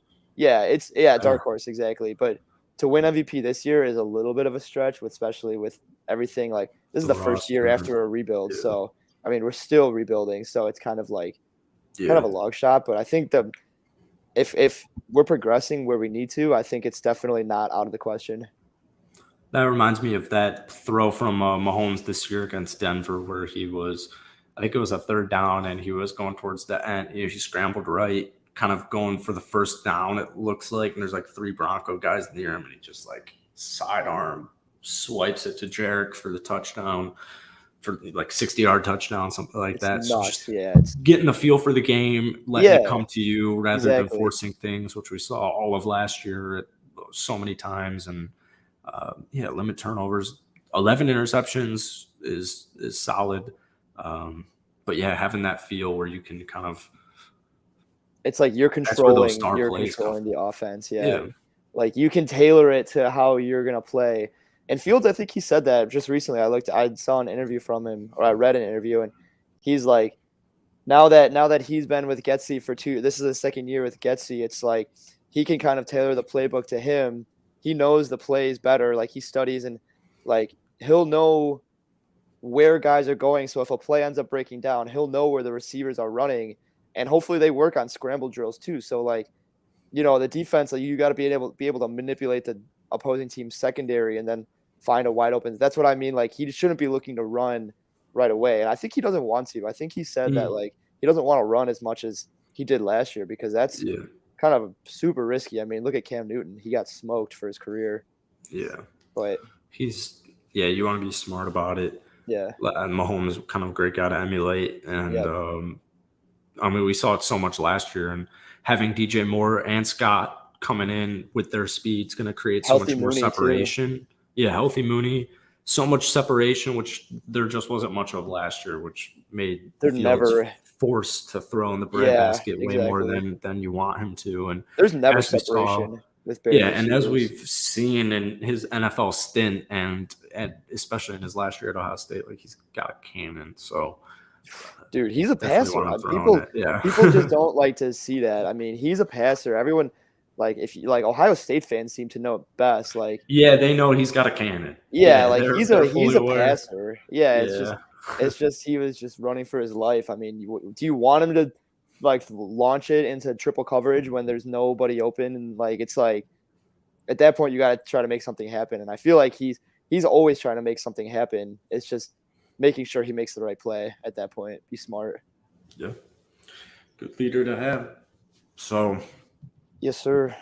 Speaker 1: Dark horse, exactly. But to win MVP this year is a little bit of a stretch, especially with everything. Like this is the first year after a rebuild. Yeah. So, I mean, we're still rebuilding. So it's kind of like kind of a long shot. But I think if we're progressing where we need to, I think it's definitely not out of the question.
Speaker 2: That reminds me of that throw from Mahomes this year against Denver where he was, I think it was a 3rd down and he was going towards the end. He scrambled right, kind of going for the first down, it looks like. And there's like 3 Bronco guys near him and he just like sidearm swipes it to Jarek for the touchdown, for like 60-yard touchdown, something like that.
Speaker 1: Nuts.
Speaker 2: So just
Speaker 1: it's
Speaker 2: getting a feel for the game, letting it come to you rather than forcing things, which we saw all of last year so many times. And limit turnovers. 11 interceptions is solid. But yeah, having that feel where you can kind of,
Speaker 1: it's like you're controlling the offense. Yeah. Like you can tailor it to how you're gonna play. And Fields, I think he said that just recently. I saw an interview from him, or I read an interview, and he's like, now that he's been with Getsy for this is the second year with Getsy, it's like he can kind of tailor the playbook to him. He knows the plays better, like he studies, and like he'll know where guys are going. So if a play ends up breaking down, he'll know where the receivers are running, and hopefully they work on scramble drills too. So like, the defense, like you got to be able to manipulate the opposing team's secondary and then find a wide open. That's what I mean. Like he shouldn't be looking to run right away, and I think he doesn't want to. I think he said that like he doesn't want to run as much as he did last year because that's kind of super risky. I mean, look at Cam Newton; he got smoked for his career.
Speaker 2: Yeah,
Speaker 1: but
Speaker 2: you want to be smart about it.
Speaker 1: Yeah,
Speaker 2: Mahomes is kind of a great guy to emulate, and I mean, we saw it so much last year, and having DJ Moore and Scott coming in with their speed is going to create so much more separation.
Speaker 1: Too.
Speaker 2: Yeah, healthy Mooney, so much separation, which there just wasn't much of last year, which made
Speaker 1: they're never
Speaker 2: forced to throw in the breadbasket way more than you want him to. And
Speaker 1: there's never separation with Bears.
Speaker 2: Yeah, and as we've seen in his NFL stint, and especially in his last year at Ohio State, like he's got a cannon. So,
Speaker 1: dude, he's a passer. People just don't like to see that. I mean, he's a passer. Everyone. Like Ohio State fans seem to know it best. Like
Speaker 2: they know he's got a cannon.
Speaker 1: Yeah, like he's a passer. Yeah, it's just he was just running for his life. I mean, do you want him to like launch it into triple coverage when there's nobody open? And like it's like at that point you got to try to make something happen. And I feel like he's always trying to make something happen. It's just making sure he makes the right play at that point. Be smart.
Speaker 2: Yeah, good leader to have. So.
Speaker 1: Yes, sir.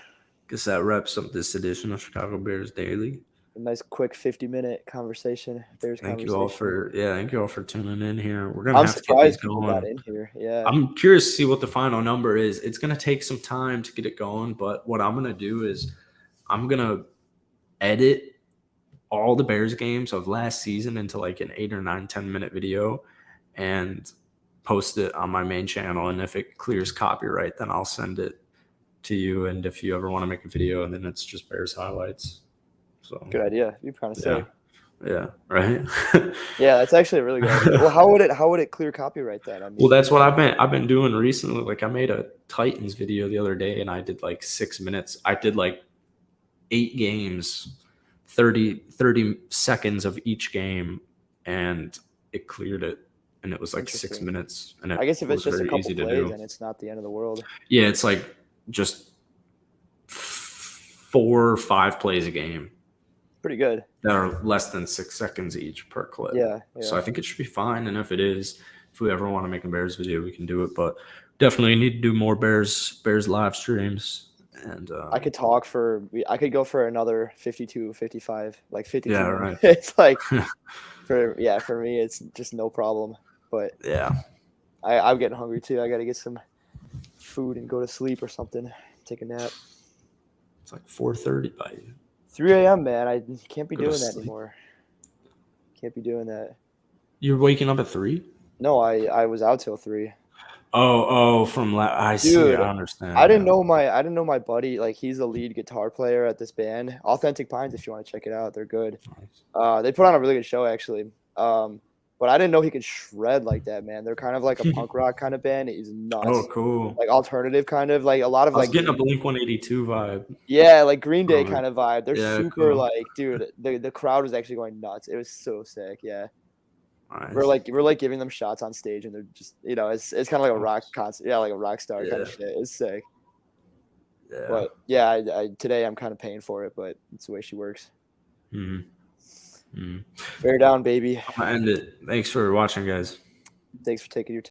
Speaker 2: Guess that wraps up this edition of Chicago Bears Daily.
Speaker 1: A nice quick 50-minute conversation.
Speaker 2: Thank you all for tuning in here.
Speaker 1: I'm surprised people got in here. Yeah.
Speaker 2: I'm curious to see what the final number is. It's gonna take some time to get it going, but what I'm gonna do is I'm gonna edit all the Bears games of last season into like an 8 or 9, 10-minute video and post it on my main channel. And if it clears copyright, then I'll send it to you, and if you ever want to make a video, and then it's just Bears highlights. So
Speaker 1: good idea. You kind of say.
Speaker 2: Yeah, right.
Speaker 1: Yeah, that's actually a really good idea. Well, how would it clear copyright then? I mean,
Speaker 2: well, that's what I've been doing recently. Like I made a Titans video the other day, and I did like 6 minutes. I did like 8 games, 30 seconds of each game, and it cleared it. And it was like 6 minutes. And I
Speaker 1: guess if it's just a couple plays, then it's not the end of the world.
Speaker 2: Yeah, it's like just 4 or 5 plays a game.
Speaker 1: Pretty good.
Speaker 2: That are less than 6 seconds each per clip.
Speaker 1: Yeah.
Speaker 2: So I think it should be fine. And if it is, if we ever want to make a Bears video, we can do it. But definitely need to do more Bears live streams. And
Speaker 1: I could go for another 52, 55, like 52.
Speaker 2: Yeah, right.
Speaker 1: It's like for me, it's just no problem. But
Speaker 2: yeah,
Speaker 1: I'm getting hungry too. I got to get some food and go to sleep or something. Take a nap.
Speaker 2: It's like 4:30 by
Speaker 1: 3 a.m. man. I can't be doing that anymore. Can't be doing that.
Speaker 2: You're waking up at 3?
Speaker 1: No, I was out till 3.
Speaker 2: Oh, I see. I understand.
Speaker 1: I didn't know my buddy. Like he's the lead guitar player at this band, Authentic Pines. If you want to check it out, they're good.
Speaker 2: Nice.
Speaker 1: They put on a really good show actually. But I didn't know he could shred like that, man. They're kind of like a punk rock kind of band. He's nuts.
Speaker 2: Oh, cool.
Speaker 1: Like alternative kind of, like a lot of like
Speaker 2: getting a Blink-182 vibe.
Speaker 1: Yeah, like Green Day kind of vibe. They're super
Speaker 2: cool.
Speaker 1: like, dude, the crowd was actually going nuts. It was so sick, yeah.
Speaker 2: Nice.
Speaker 1: We're like giving them shots on stage, and they're just, it's kind of like a rock concert, like a rock star kind of shit. It's sick.
Speaker 2: Yeah.
Speaker 1: But yeah, today I'm kind of paying for it, but it's the way she works.
Speaker 2: Mm-hmm.
Speaker 1: Bear down, baby.
Speaker 2: I'm gonna end it. Thanks for watching, guys.
Speaker 1: Thanks for taking your time.